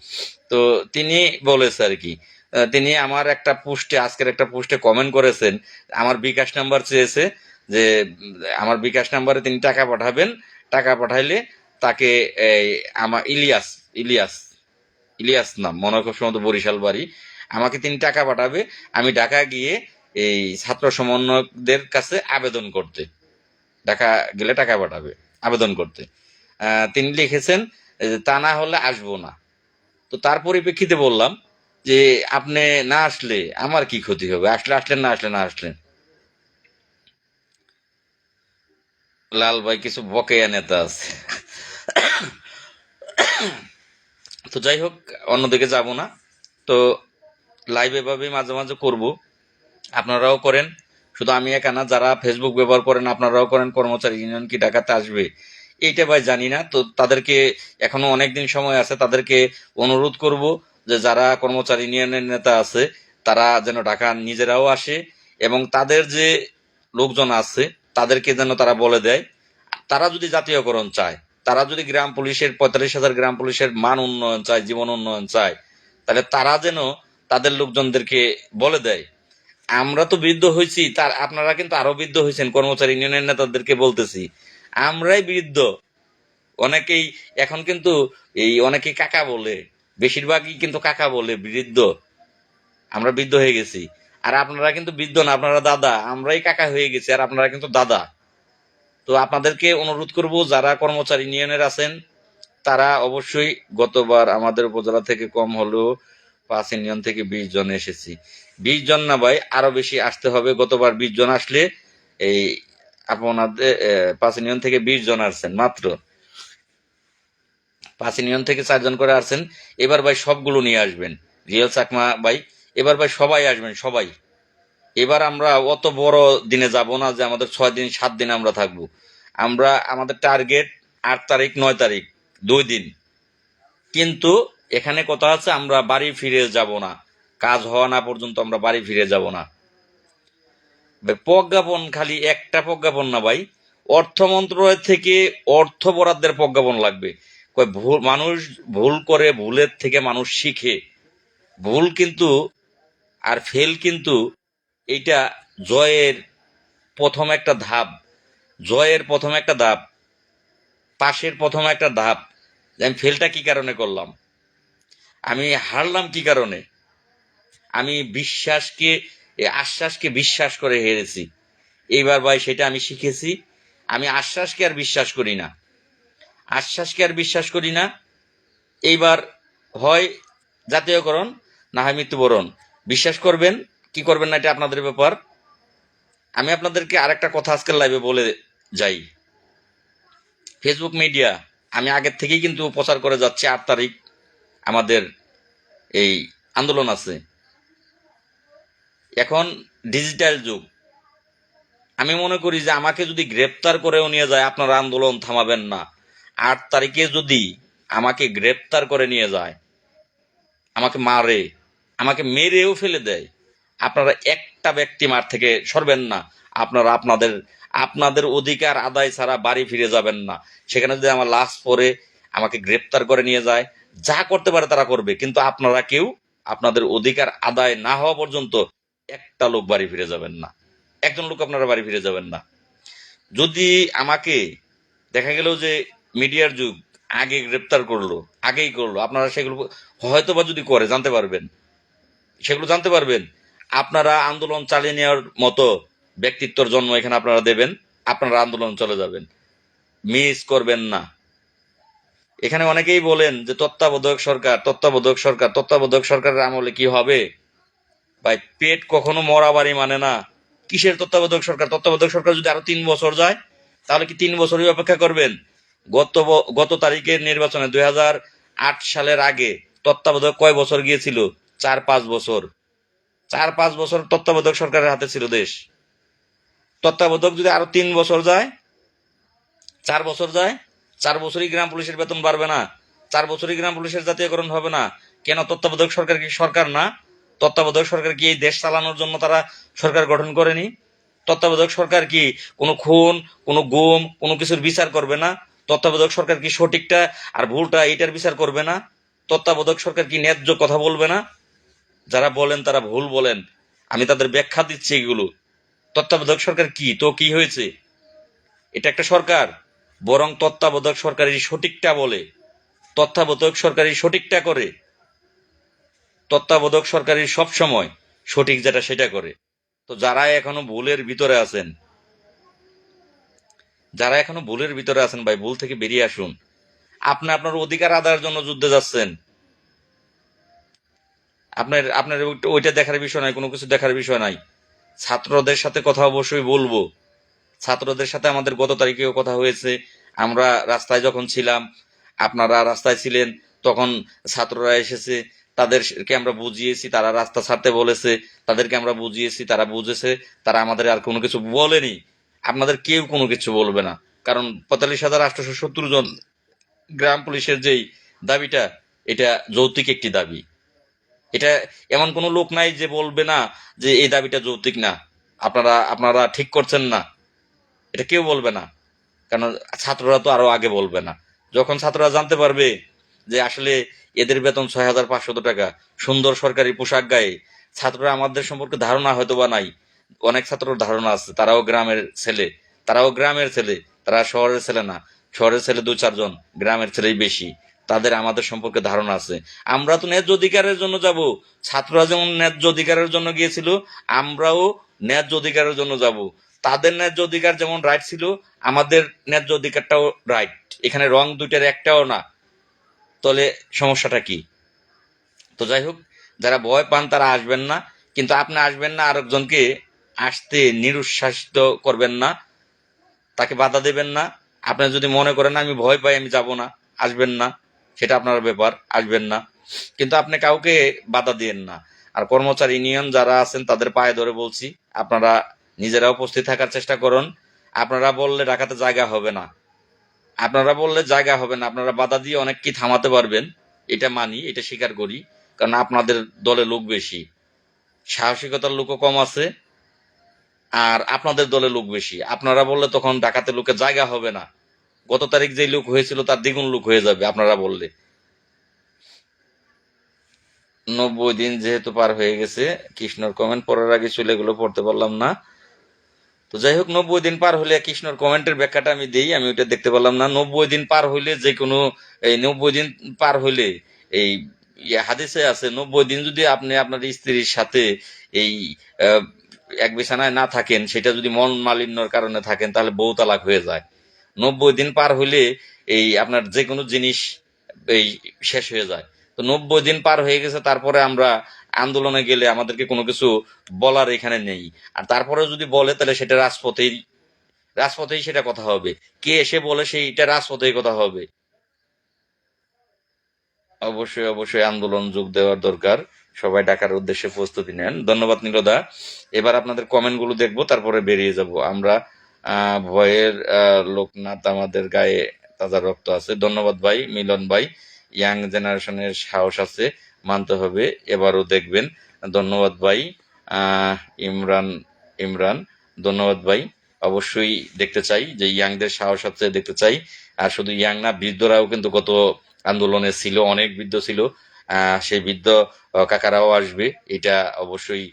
তো তিনি বলেছে আর কি, তিনি আমার একটা পোস্টে, আজকের একটা পোস্টে কমেন্ট করেছেন, আমার বিকাশ নাম্বার চেয়েছে যে আমার বিকাশ নাম্বারে তিনি টাকা পাঠাবেন, টাকা পাঠাইলে তাকে আমার ইলিয়াস ইলিয়াস ইলিয়াস নাম, মনে হয় খুব সম্ভবত বরিশাল বাড়ি, আমাকে তিনি টাকা পাঠাবে, আমি ঢাকা গিয়ে এই ছাত্র সমন্বয়কদের কাছে আবেদন করতে, ঢাকা গেলে টাকা পাঠাবে আবেদন করতে। তিনি লিখেছেন তা না হলে আসবো না। তো তার পরিপ্রেক্ষিতে বললাম যে আপনি না আসলে আমার কি ক্ষতি হবে, আসলে আসলেন, না আসলে না আসলেন। লাল ভাই কিছু বকেয়া নেতা আছে। তো যাই হোক, অন্যদিকে যাব না। তো লাইভ এভাবেই মাঝে মাঝে করব, আপনারাও করেন, শুধু আমি একা না, যারা ফেসবুক ব্যবহার করেন আপনারাও করেন। কর্মচারী ইউনিয়ন কি ঢাকাতে আসবে এইটা ভাই জানি না, তো তাদেরকে এখনো অনেক দিন সময় আছে, তাদেরকে অনুরোধ করব যে যারা কর্মচারী ইউনিয়নের নেতা আছে তারা যেন ঢাকা নিজেরাও আসে, এবং তাদের যে লোকজন আছে তাদেরকে যেন তারা বলে দেয়, তারা যদি জাতীয়করণ চায়, তারা যদি গ্রাম পুলিশের 45,000 গ্রাম পুলিশের মান উন্নয়ন চায়, জীবন উন্নয়ন চায়, তাহলে তারা যেন তাদের লোকজনদেরকে বলে দেয়। আমরা তো বৃদ্ধ হয়েছি, তার আপনারা কিন্তু আরো বৃদ্ধ হয়েছেন, কর্মচারী ইউনিয়নের নেতাদেরকে বলতেছি আমরাই বৃদ্ধ। অনেকেই এখন কিন্তু অনেকেই কাকা বলে, বেশিরভাগই কিন্তু কাকা বলে, বৃদ্ধ। আমরা বৃদ্ধ হয়ে গেছি, আর আপনারা কিন্তু বৃদ্ধ না, আপনারা দাদা, আমরাই কাকা হয়ে গেছি আর আপনারা কিন্তু দাদা। তো আপনাদেরকে অনুরোধ করব যারা কর্মচারী ইউনিয়নের আছেন তারা অবশ্যই, গতবার আমাদের উপজেলা থেকে কম হলেও 5 ইউনিয়ন থেকে 20 জন এসেছি, 20 জন না ভাই, আরো বেশি আসতে হবে। গতবার 20 জন আসলে এই আপনাদের 5 ইউনিয়ন থেকে 20 জন আসছেন মাত্র, 5 ইউনিয়ন থেকে 4 জন করে আসছেন। এবার ভাই সবগুলো নিয়ে আসবেন, রিয়েল চাকমা ভাই, এবার ভাই সবাই আসবেন, সবাই। এবার আমরা অত বড় দিনে যাব না যে আমাদের 6 দিন 7 দিন আমরা থাকবো। আমরা আমাদের টার্গেট 8 তারিখ 9 তারিখ, 2 দিন। কিন্তু এখানে কথা আছে আমরা বাড়ি ফিরে যাব না, কাজ হওয়া না পর্যন্ত আমরা বাড়ি ফিরে যাব না। প্রজ্ঞাপন খালি একটা প্রজ্ঞাপন না ভাই, অর্থ মন্ত্রণালয় থেকে অর্থ বরাদ্দের প্রজ্ঞাপন লাগবে। মানুষ ভুল করে, ভুলের থেকে মানুষ শিখে। ভুল কিন্তু আর ফেল কিন্তু এইটা জয়ের প্রথম একটা ধাপ, জয়ের প্রথম একটা ধাপ, পাশের প্রথম একটা ধাপ। আমি ফেলটা কি কারণে করলাম, আমি হারলাম কি কারণে, আমি আশ্বাসকে বিশ্বাস করে হেরেছি। এইবার ভাই সেটা আমি শিখেছি। আমি আশ্বাসকে আর বিশ্বাস করি না, আশ্বাসকে আর বিশ্বাস করি না। এইবার হয় জাতীয়করণ, না হয় মৃত্যুবরণ। বিশ্বাস করবেন কি করবেন না এটা আপনাদের ব্যাপার। আমি আপনাদেরকে আরেকটা কথা আজকের লাইভে বলে যাই। ফেসবুক মিডিয়া আমি আগের থেকেই কিন্তু প্রচার করে যাচ্ছি, 8 তারিখ আমাদের এই আন্দোলন আছে। এখন ডিজিটাল যুগ, আমি মনে করি যে আমাকে যদি গ্রেপ্তার করেও নিয়ে যায় আপনারা আন্দোলন থামাবেন না। 8 তারিখে যদি আমাকে গ্রেপ্তার করে নিয়ে যায়, আমাকে মারে, আমাকে মেরেও ফেলে দেয়, আপনারা একটা ব্যক্তি মাঠ থেকে সরবেন না। আপনারা আপনাদের অধিকার আদায় ছাড়া বাড়ি ফিরে যাবেন না। সেখানে যদি আমার লাশ পরে আমাকে গ্রেপ্তার করে নিয়ে যায়, যা করতে পারে তারা করবে, কিন্তু আপনারা কেউ আপনাদের অধিকার আদায় না হওয়া পর্যন্ত একটা লোক বাড়ি ফিরে যাবেন না, একজন লোক আপনারা বাড়ি ফিরে যাবেন না। যদি আমাকে দেখা গেল যে মিডিয়ার যুগ, আগে গ্রেপ্তার করলো, আগেই করলো, আপনারা সেগুলো হয়তো বা যদি করে জানতে পারবেন, সেগুলো জানতে পারবেন। আপনারা আন্দোলন চালিয়ে নেওয়ার মতো ব্যক্তিত্বর জন্ম এখানে আপনারা দেবেন, আপনারা আন্দোলন চলে যাবেন, মিস করবেন না। এখানে অনেকেই বলেন যে তত্ত্বাবধায়ক সরকার, তত্ত্বাবধায়ক সরকার, তত্ত্বাবধায়ক সরকারের আমলে কি হবে ভাই? পেট কখনো মরা বাড়ি মানে না। কিসের তত্ত্বাবধায়ক সরকার? তত্ত্বাবধায়ক সরকার যদি আরো 3 বছর যায় তাহলে কি 3 বছরই অপেক্ষা করবেন? গত তারিখের নির্বাচনে 2008 সালের আগে তত্ত্বাবধায়ক কয় বছর গিয়েছিল? 4-5 বছর। 4-5 বছর তত্ত্বাবধায়ক সরকারের হাতে ছিল দেশ। তত্ত্বাবধায়ক যদি আরো 3 বছর যায়, 4 বছর যায়, 4 বছরই গ্রাম পুলিশের বেতন বাড়বে না, 4 বছরই গ্রাম পুলিশের জাতীয়করণ হবে না কেন? তত্ত্বাবধায়ক সরকার কি সরকার না? তত্ত্বাবধায়ক সরকার কি এই দেশ চালানোর জন্য তারা সরকার গঠন করেনি? তত্ত্বাবধায়ক সরকার কি কোনো খুন, কোনো গুম, কোনো কিছুর বিচার করবে না? তত্ত্বাবধায়ক সরকার কি সঠিকটা আর ভুলটা এটার বিচার করবে না? তত্ত্বাবধায়ক সরকার কি ন্যায্য কথা বলবে না? যারা বলেন তারা ভুল বলেন, আমি তাদের ব্যাখ্যা দিচ্ছি এগুলো। তত্ত্বাবধায়ক সরকার কি তো কি হয়েছে? এটা একটা সরকার, বরং তত্ত্বাবধায়ক সরকারের সঠিকটা বলে, তত্ত্বাবধায়ক সরকারের সঠিকটা করে, তত্ত্বাবধায়ক সরকারের সব সময় সঠিক যেটা সেটা করে। তো যারা এখনো ভুলের ভিতরে আছেন, যারা এখনো ভুলের ভিতরে আছেন ভাই, ভুল থেকে বেরিয়ে আসুন। আপনি আপনার অধিকার আদায়ের জন্য যুদ্ধে যাচ্ছেন। আপনার আপনার ওইটা দেখার বিষয় নাই, কোনো কিছু দেখার বিষয় নাই। ছাত্রদের সাথে কথা অবশ্যই বলবো। ছাত্রদের সাথে আমাদের গত তারিখেও কথা হয়েছে। আমরা রাস্তায় যখন ছিলাম, আপনারা রাস্তায় ছিলেন, তখন ছাত্ররা এসেছে, তাদেরকে আমরা বুঝিয়েছি, তারা রাস্তা ছাড়তে বলেছে, তাদেরকে আমরা বুঝিয়েছি, তারা বুঝেছে, তারা আমাদের আর কোনো কিছু বলেনি। আপনাদের কেউ কোনো কিছু বলবে না, কারণ ৪৫,৮৭০ জন গ্রাম পুলিশের যেই দাবিটা, এটা যৌক্তিক একটি দাবি। এটা এমন কোনো লোক নাই যে বলবে না যে এই দাবিটা যৌক্তিক না, আপনারা আপনারা ঠিক করছেন না, এটা কেউ বলবে না। কারণ ছাত্ররা তো আরো আগে বলবে না। যখন ছাত্ররা জানতে পারবে যে আসলে এদের বেতন ৬,৫০০ টাকা, সুন্দর সরকারি পোশাক গায়ে, ছাত্ররা আমাদের সম্পর্কে ধারণা হয়তো বা নাই, অনেক ছাত্রর ধারণা আছে, তারাও গ্রামের ছেলে, তারাও গ্রামের ছেলে, তারা শহরের ছেলে না, শহরের ছেলে ২-৪ জন, গ্রামের ছেলেই বেশি, তাদের আমাদের সম্পর্কে ধারণা আছে। আমরা তো ন্যায্য অধিকারের জন্য যাব, ছাত্ররা যেমন ন্যায্য অধিকারের জন্য গিয়েছিল, আমরাও ন্যায্য অধিকারের জন্য যাব। তাদের ন্যায্য অধিকার যেমন রাইট ছিল, আমাদের ন্যায্য অধিকারটাও রাইট। এখানে রং দুইটার একটাও না। তাহলে সমস্যাটা কি? তো যাই হোক, যারা ভয় পান তারা আসবেন না, কিন্তু আপনি আসবেন না, আরেকজনকে আসতে নিরুৎসাহিত করবেন না, তাকে বাধা দেবেন না। আপনি যদি মনে করেন আমি ভয় পাই, আমি যাব না, আসবেন না, সেটা আপনার ব্যাপার, আসবেন না, কিন্তু আপনি কাউকে বাধা দিয়েন না। আর কর্মচারী ইউনিয়ন যারা আছেন তাদের পায়ে ধরে বলছি, আপনারা নিজেরা উপস্থিত থাকার চেষ্টা করুন। আপনারা বললে ঢাকাতে জায়গা হবে না, আপনারা বললে জায়গা হবে না, আপনারা বাধা দিয়ে অনেক কি থামাতে পারবেন, এটা মানি, এটা স্বীকার করি, কারণ আপনাদের দলে লোক বেশি, সাহসিকতার লোকও কম আছে, আর আপনাদের দলে লোক বেশি। আপনারা বললে তখন ঢাকাতে লোকের জায়গা হবে না, গত তারিখ যে লোক হয়েছিল তার দ্বিগুণ লোক হয়ে যাবে আপনারা বললে। ৯০ দিন যেহেতু পার হয়ে গেছে, কৃষ্ণর কমেন্ট পড়ার আগে চলে গেলো, পড়তে পারলাম না। তো যাই হোক, ৯০ দিন পার হলে কৃষ্ণর কমেন্টের ব্যাখ্যাটা আমি দিই, আমি ওইটা দেখতে পারলাম না। ৯০ দিন পার হইলে যে কোনো, এই ৯০ দিন পার হইলে এই হাদিসে আছে, ৯০ দিন যদি আপনি আপনার স্ত্রীর সাথে এই আহ, এক বিছানায় না থাকেন, সেটা যদি মন মালিন্যর কারণে থাকেন, তাহলে বউ তালাক হয়ে যায়। ৯০ দিন পার হইলে এই আপনার যে কোনো জিনিস এই শেষ হয়ে যায়। তো ৯০ দিন পার হয়ে গেছে, তারপরে আমরা আন্দোলনে গেলে আমাদেরকে কোনো কিছু বলার এখানে নেই। আর তারপরে যদি বলে, তাহলে সেটা রাজপথেই, রাজপথেই সেটা কথা হবে। কে এসে বলে সেইটা রাজপথেই কথা হবে। অবশ্যই অবশ্যই আন্দোলন যোগ দেওয়ার দরকার, সবাই ডাকার উদ্দেশ্যে প্রস্তুতি নেন। ধন্যবাদ নীরদা। এবার আপনাদের কমেন্ট গুলো দেখবো, তারপরে বেরিয়ে যাব আমরা। ভয়ের লোকনাথ, আমাদের গায়ে তাজা রক্ত আছে। ধন্যবাদ ভাই মিলন ভাই। ইয়াং জেনারেশনের সাহস আছে, মানতে হবে, এবারও দেখবেন। ধন্যবাদ ভাই। আহ ইমরান ইমরান ধন্যবাদ ভাই। অবশ্যই দেখতে চাই যে ইয়াংদের সাহস আছে, দেখতে চাই। আর শুধু ইয়াং না, বৃদ্ধরাও কিন্তু গত আন্দোলনে ছিল, অনেক বৃদ্ধ ছিল। সেই বৃদ্ধ কাকারাও আসবে, এটা অবশ্যই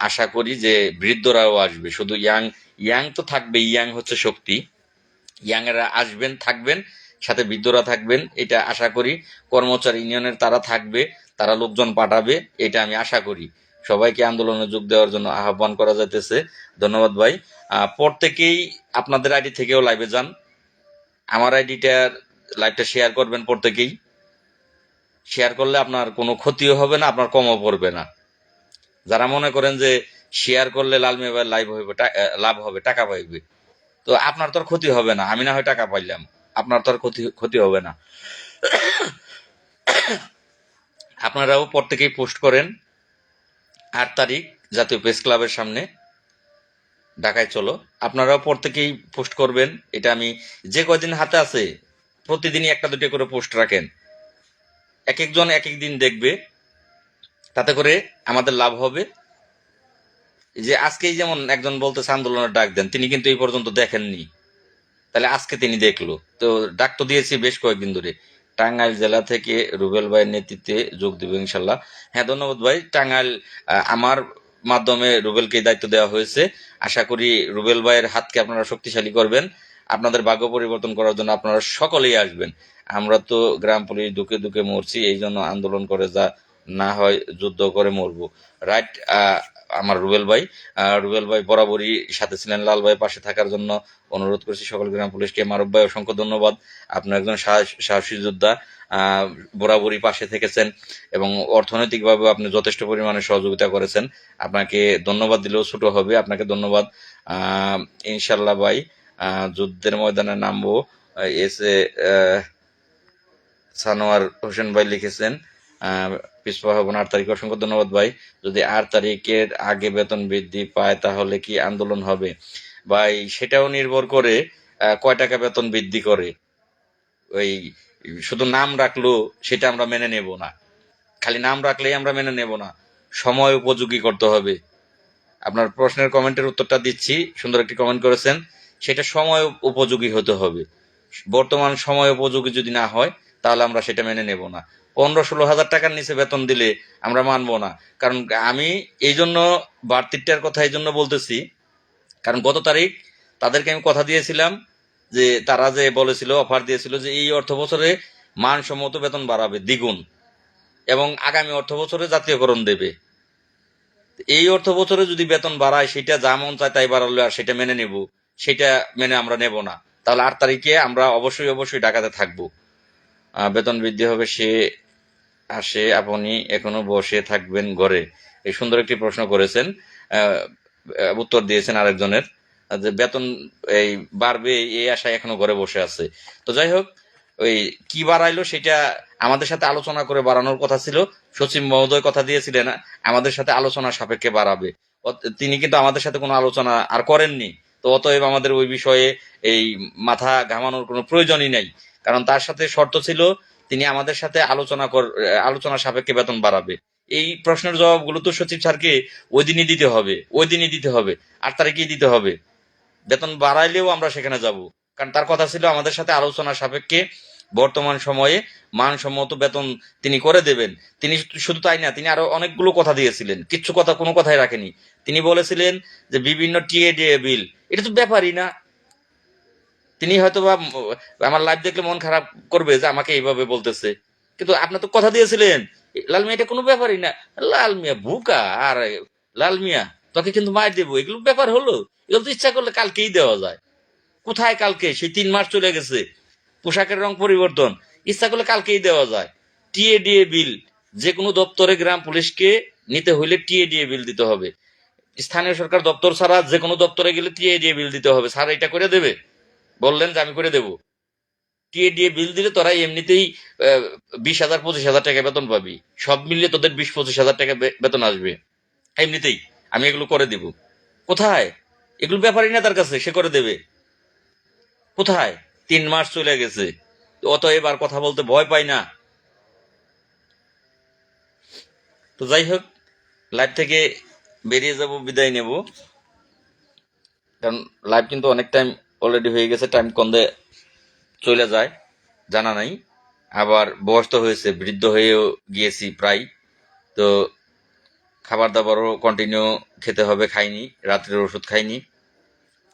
আশা করি যে বৃদ্ধরাও আসবে। শুধু ইয়াং, ইয়াং তো থাকবে, ইয়াং হচ্ছে শক্তি, ইয়াংরা আসবেন, থাকবেন, সাথে বৃদ্ধরা থাকবেন, এটা আশা করি। কর্মচারী ইউনিয়নের তারা থাকবে, তারা লোকজন পাঠাবে, এটা আমি আশা করি। সবাইকে আন্দোলনে যোগ দেওয়ার জন্য আহ্বান করা যাইতেছে। ধন্যবাদ ভাই। প্রত্যেকেই আপনাদের আইডি থেকেও লাইভে যান, আমার আইডিটার লাইভটা শেয়ার করবেন প্রত্যেকেই। শেয়ার করলে আপনার কোনো ক্ষতিও হবে না, আপনার কমও পড়বে না। যারা মনে করেন যে শেয়ার করলে লাল মেবার লাইভ হইবে, লাভ হবে, টাকা পাইবে, তো আপনার তো আর ক্ষতি হবে না। আমি না হয় টাকা পাইলাম, আপনার তো আর ক্ষতি ক্ষতি হবে না। আপনারাও প্রত্যেকেই পোস্ট করেন। ৮ তারিখ জাতীয় প্রেস ক্লাবের সামনে, ঢাকায় চলো। আপনারাও প্রত্যেকেই পোস্ট করবেন, এটা আমি যে কয়দিন হাতে আছে প্রতিদিনই একটা দুটো করে পোস্ট রাখেন, এক একজন এক এক দিন দেখবে, তাতে করে আমাদের লাভ হবে। যে আজকেই যেমন একজন বলতেছে আন্দোলনের ডাক দেন, তিনি কিন্তু এই পর্যন্ত দেখেননি, তাহলে আজকে তিনি দেখলো, তো ডাক তো দিয়েছি বেশ কয়েকদিন ধরে। টাঙ্গাইল জেলা থেকে রুবেল ভাইয়ের নেতৃত্বে যোগ দেবে ইনশাল্লাহ। হ্যাঁ ধন্যবাদ ভাই। টাঙ্গাইল আমার মাধ্যমে রুবেলকে দায়িত্ব দেওয়া হয়েছে। আশা করি রুবেল ভাইয়ের হাতকে আপনারা শক্তিশালী করবেন। আপনাদের ভাগ্য পরিবর্তন করার জন্য আপনারা সকলেই আসবেন। আমরা তো গ্রাম পুলিশ দুঃখে দুঃখে মরছি, এই জন্য আন্দোলন করে যা না হয় যুদ্ধ করে মরবো। রাইট। আমার রুবেল ভাই বরাবরই সাথে ছিলেন। লাল ভাই পাশে থাকার জন্য অনুরোধ করছি সকল গ্রাম পুলিশকে। মারুফ ভাই অসংখ্য ধন্যবাদ, আপনি একজন সাহসী যোদ্ধা। বরাবরই পাশে থেকেছেন এবং অর্থনৈতিকভাবে আপনি যথেষ্ট পরিমাণে সহযোগিতা করেছেন। আপনাকে ধন্যবাদ দিলেও ছোট হবে। আপনাকে ধন্যবাদ। ইনশাল্লাহ ভাই যুদ্ধের ময়দানে নামবো। এস এ সানোয়ার হোসেন ভাই লিখেছেন পিছপা হব না 8 তারিখ। অসংখ্য ধন্যবাদ ভাই। যদি 8 তারিখের আগে বেতন বৃদ্ধি পায় তাহলে কি আন্দোলন হবে? ভাই সেটাও নির্ভর করে কয় টাকা বেতন বৃদ্ধি করে। ওই শুধু নাম রাখলো সেটা আমরা মেনে নেব না, খালি নাম রাখলেই আমরা মেনে নেব না, সময় উপযোগী করতে হবে। আপনার প্রশ্নের কমেন্টের উত্তরটা দিচ্ছি, সুন্দর একটি কমেন্ট করেছেন, সেটা সময় উপযোগী হতে হবে। বর্তমান সময় উপযোগী যদি না হয় তাহলে আমরা সেটা মেনে নেব না। 15-16 হাজার টাকার নিচে বেতন দিলে আমরা মানবো না। কারণ আমি এই জন্য বাড়তিটার কথা এই জন্য বলতেছি, কারণ গত তারিখ তাদেরকে আমি কথা দিয়েছিলাম যে তারা যে বলেছিল, অফার দিয়েছিল যে এই অর্থ বছরে মানসম্মত বেতন বাড়াবে দ্বিগুণ এবং আগামী অর্থ বছরে জাতীয়করণ দেবে। এই অর্থ বছরে যদি বেতন বাড়ায় সেটা যা মন চায় তাই বাড়ালে আর সেটা মেনে নেব, সেটা মেনে আমরা নেব না। তাহলে 8 তারিখে আমরা অবশ্যই ঢাকাতে থাকবো। বেতন বৃদ্ধি হবে সে আসে, আপনি এখনো বসে থাকবেন ঘরে? এই সুন্দর একটি প্রশ্ন করেছেন। উত্তর দিয়েছেন আরেকজনের যে বেতন এই বাড়বে এই আশায় এখনো ঘরে বসে আছে। তো যাই হোক, ওই কি বাড়াইলো সেটা আমাদের সাথে আলোচনা করে বাড়ানোর কথা ছিল। সচিব মহোদয় কথা দিয়েছিলেন আমাদের সাথে আলোচনা সাপেক্ষে বাড়াবে। তিনি কিন্তু আমাদের সাথে কোনো আলোচনা আর করেননি। তো অতএব আমাদের ওই বিষয়ে এই মাথা ঘামানোর কোনো প্রয়োজনই নাই। কারণ তার সাথে শর্ত ছিল তিনি আমাদের সাথে আলোচনা সাপেক্ষে বেতন বাড়াবে। এই প্রশ্নের জবাবগুলো তো সচিব স্যারকে ওই দিনই দিতে হবে 8 তারিখেই দিতে হবে। বেতন বাড়াইলেও আমরা সেখানে যাব, কারণ তার কথা ছিল আমাদের সাথে আলোচনা সাপেক্ষে বর্তমান সময়ে মানসম্মত বেতন তিনি করে দেবেন। তিনি শুধু তাই না, তিনি আরো অনেকগুলো কথা দিয়েছিলেন, কোনো কথাই রাখেনি। তিনি বলেছিলেন যে বিভিন্ন টিএডিএ বিল, এটা তো ব্যাপারই না। তিনি হয়তো বা আমার লাইভ দেখলে মন খারাপ করবে যে আমাকে এইভাবে বলতেছে, কিন্তু আপনার তো কথা দিয়েছিলেন লাল মিয়া এটা কোনো ব্যাপারই না। লাল মিয়া বুকা, আর লাল মিয়া তোকে কিন্তু মার দেবো, এগুলো ব্যাপার হলো? এগুলো তো ইচ্ছা করলে কালকেই দেওয়া যায়। কোথায় কালকে? সেই 3 মাস চলে গেছে। পোশাকের রং পরিবর্তন ইচ্ছা করলে কালকেই দেওয়া যায়। টিএডিএ বিল, যে কোনো দপ্তরে গ্রাম পুলিশকে নিতে হইলে টিএডিএ বিল দিতে হবে। স্থানীয় সরকার দপ্তর ছাড়া যে কোনো দপ্তরে গেলে টিএডিএ বিল দিতে হবে। স্যার এটা করে দেবে, বললেন যে আমি করে দেবো। টিএডিএ বিল দিলে তোরা এমনিতেই 20,000-25,000 টাকা বেতন পাবি। সব মিলিয়ে তোদের 20-25,000 টাকা বেতন আসবে এমনিতেই। আমি এগুলো করে দিব। কোথায়? এগুলো ব্যাপারই না তার কাছে, সে করে দেবে। কোথায়? 3 মাস চলে গেছে, অতএব আর কথা বলতে ভয় পাই না। তো যাই হোক, লাইভ থেকে বেরিয়ে যাব, বিদায় নেব, কারণ লাইভ কিন্তু অনেক টাইম অলরেডি হয়ে গেছে। টাইম কন্দে চলে যায় জানা নাই। আবার বয়স তো হয়েছে, বৃদ্ধ হয়েও গিয়েছি প্রায়। তো খাবার দাবারও কন্টিনিউ খেতে হবে, খাইনি। রাত্রের ওষুধ খাইনি,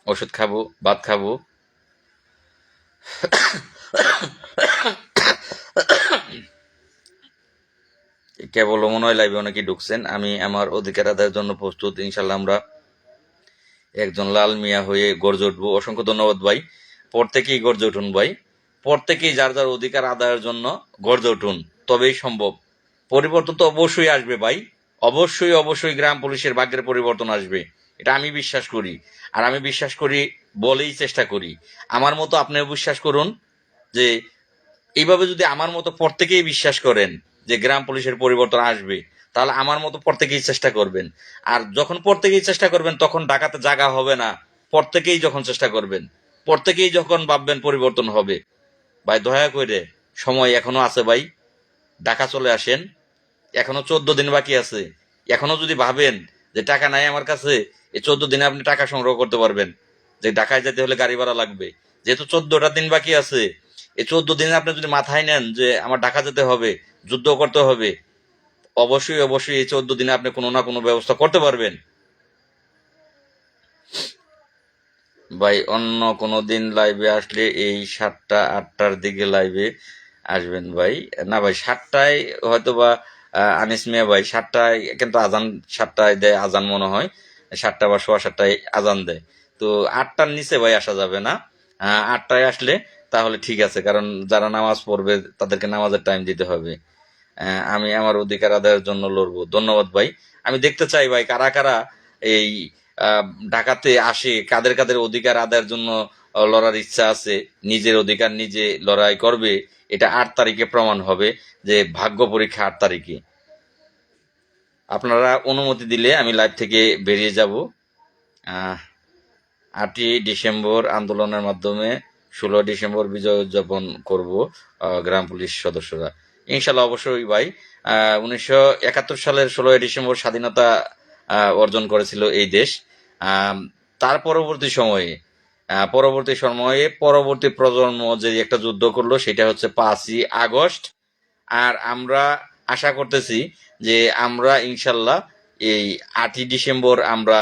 ওষুধ খাবো, ভাত খাবো। কেবল মনে হয় লাইভে অনেকেই ঢুকছেন। আমি আমার অধিকার আদায়ের জন্য প্রস্তুত। ইনশাল্লাহ আমরা একজন লাল মিয়া হয়ে গর্জে উঠবো। অসংখ্য ধন্যবাদ ভাই। প্রত্যেকেই গর্জে উঠুন ভাই, প্রত্যেকেই যার যার অধিকার আদায়ের জন্য গর্জে উঠুন, তবেই সম্ভব। পরিবর্তন তো অবশ্যই আসবে ভাই, অবশ্যই গ্রাম পুলিশের ভাগ্যের পরিবর্তন আসবে, এটা আমি বিশ্বাস করি। আর আমি বিশ্বাস করি বলেই চেষ্টা করি। আমার মতো আপনিও বিশ্বাস করুন যে এইভাবে যদি আমার মতো প্রত্যেকেই বিশ্বাস করেন যে গ্রাম পুলিশের পরিবর্তন আসবে, তাহলে আমার মতো প্রত্যেকেই চেষ্টা করবেন। আর যখন প্রত্যেকেই চেষ্টা করবেন তখন ডাকাতে জায়গা হবে না। প্রত্যেকেই যখন চেষ্টা করবেন, প্রত্যেকেই যখন ভাববেন পরিবর্তন হবে, ভাই দয়া করে সময় এখনো আছে ভাই, ঢাকা চলে আসেন। এখনো 14 দিন বাকি আছে। এখনো যদি ভাবেন যে টাকা নাই আমার কাছে, এই 14 দিনে আপনি টাকা সংগ্রহ করতে পারবেন। যে ঢাকায় যেতে হলে গাড়ি ভাড়া লাগবে, যেহেতু 14টা দিন বাকি আছে, এই 14 দিনে আপনি যদি মাথায় নেন যে আমার ঢাকা যেতে হবে, যুদ্ধ করতে হবে, অবশ্যই অবশ্যই এই 14 দিনে আপনি কোনো না কোনো ব্যবস্থা করতে পারবেন। ভাই অন্য কোনো দিন লাইভে আসলে এই 7টা 8টার দিকে লাইভে আসবেন ভাই। না ভাই 7টায় হয়তো বা আনিস মিয়া ভাই 7টায় কিন্তু আজান 7টায় দেয় আজান মনে হয়, 7টা বা 7:15 আজান দেয়। তো 8টার নিচে ভাই আসা যাবে না। 8টায় আসলে তাহলে ঠিক আছে, কারণ যারা নামাজ পড়বে তাদেরকে নামাজের টাইম দিতে হবে। আমি আমার অধিকার আদায়ের জন্য লড়বো। ধন্যবাদ ভাই। আমি দেখতে চাই ভাই কারা কারা এই আহ, ঢাকাতে আসে, কাদের কাদের অধিকার আদায়ের জন্য লড়ার ইচ্ছা আছে, নিজের অধিকার নিজে লড়াই করবে। এটা 8 তারিখে প্রমাণ হবে, যে ভাগ্য পরীক্ষা 8 তারিখে। আপনারা অনুমতি দিলে আমি লাইভ থেকে বেরিয়ে যাব। 8ই ডিসেম্বর আন্দোলনের মাধ্যমে 16 ডিসেম্বর বিজয় উদযাপন করব গ্রাম পুলিশ সদস্যরা, ইনশাল্লাহ। অবশ্যই ভাই 1971 সালের 16ই ডিসেম্বর স্বাধীনতা অর্জন করেছিল এই দেশ। তার পরবর্তী প্রজন্ম যে একটা যুদ্ধ করলো সেটা হচ্ছে 5ই আগস্ট। আর আমরা আশা করতেছি যে আমরা ইনশাল্লাহ এই 8ই ডিসেম্বর আমরা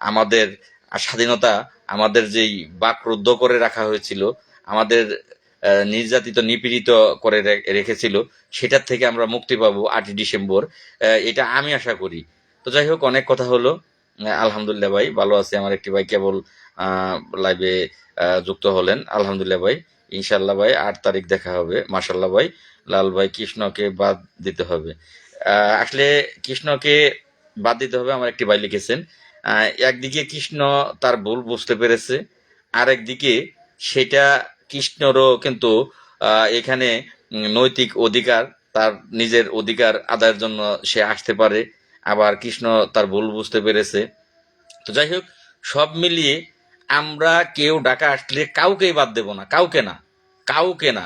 আমাদের স্বাধীনতা, আমাদের যেই বাকরুদ্ধ করে রাখা হয়েছিল, আমাদের নির্যাতিত নিপীড়িত করে রেখেছিল, সেটার থেকে আমরা মুক্তি পাবো 8ই ডিসেম্বর। এটা আমি আশা করি। তো যাই হোক, অনেক কথা হলো। আলহামদুলিল্লাহ ভাই, ভালো আছে। আমার একটি ভাই কেবল লাইভে যুক্ত হলেন। আলহামদুলিল্লাহ ভাই, ইনশাল্লাহ ভাই 8 তারিখ দেখা হবে। মাশাল্লাহ ভাই, লাল ভাই কৃষ্ণকে বাদ দিতে হবে। আসলে কৃষ্ণকে বাদ দিতে হবে, আমার একটি ভাই লিখেছেন। একদিকে কৃষ্ণ তার ভুল বুঝতে পেরেছে, আরেকদিকে সেটা কৃষ্ণরও কিন্তু এখানে নৈতিক অধিকার, তার নিজের অধিকার আদায়ের জন্য সে আসতে পারে। আবার কৃষ্ণ তার ভুল বুঝতে পেরেছে। তো যাই হোক, সব মিলিয়ে আমরা কেউ ঢাকা আসলে কাউকেই বাদ দেব না, কাউকে না।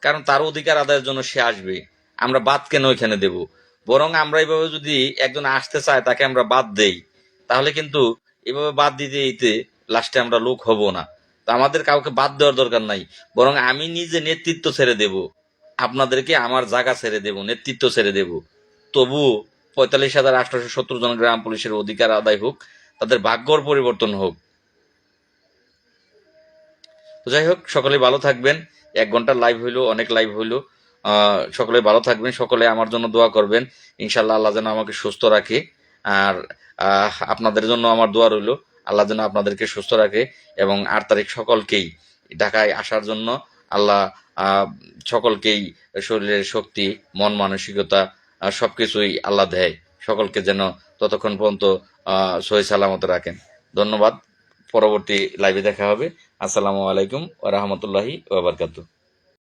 কারণ তার অধিকার আদায়ের জন্য সে আসবে, আমরা বাদ কেন ওইখানে দেব? বরং আমরা এইভাবে যদি একজন আসতে চায় তাকে আমরা বাদ দেই, তাহলে কিন্তু এভাবে বাদ দিতে দিতে লাস্টে আমরা লোক হব না। তো আমাদের কাউকে বাদ দেওয়ার দরকার নাই, বরং আমি নিজে নেতৃত্ব ছেড়ে দেব, আপনাদেরকে আমার জায়গা ছেড়ে দেব, নেতৃত্ব ছেড়ে দেব। তবু 45,870 জন গ্রাম পুলিশের অধিকার আদায় হোক, তাদের ভাগ্যর পরিবর্তন হোক। তো যাই হোক, সকলে ভালো থাকবেন। 1 ঘন্টা লাইভ হইলো, অনেক লাইভ হইলো। সকলে ভালো থাকবেন, সকলে আমার জন্য দোয়া করবেন। ইনশাল্লাহ আল্লাহ যেন আমাকে সুস্থ রাখে। আর আপনাদের জন্য আমার দোয়া রইল, আল্লাহ যেন আপনাদেরকে সুস্থ রাখে। এবং 8 তারিখ সকলকেই ঢাকায় আসার জন্য আল্লাহ সকলকেই শরীরের শক্তি, মন মানসিকতা সবকিছুই আল্লাহ দেয়। সকলকে যেন ততক্ষণ পর্যন্ত সহি সালামত রাখেন। ধন্যবাদ। পরবর্তী লাইভে দেখা হবে। আসসালামু আলাইকুম ওয়া রাহমাতুল্লাহি ওয়া বারাকাতুহু।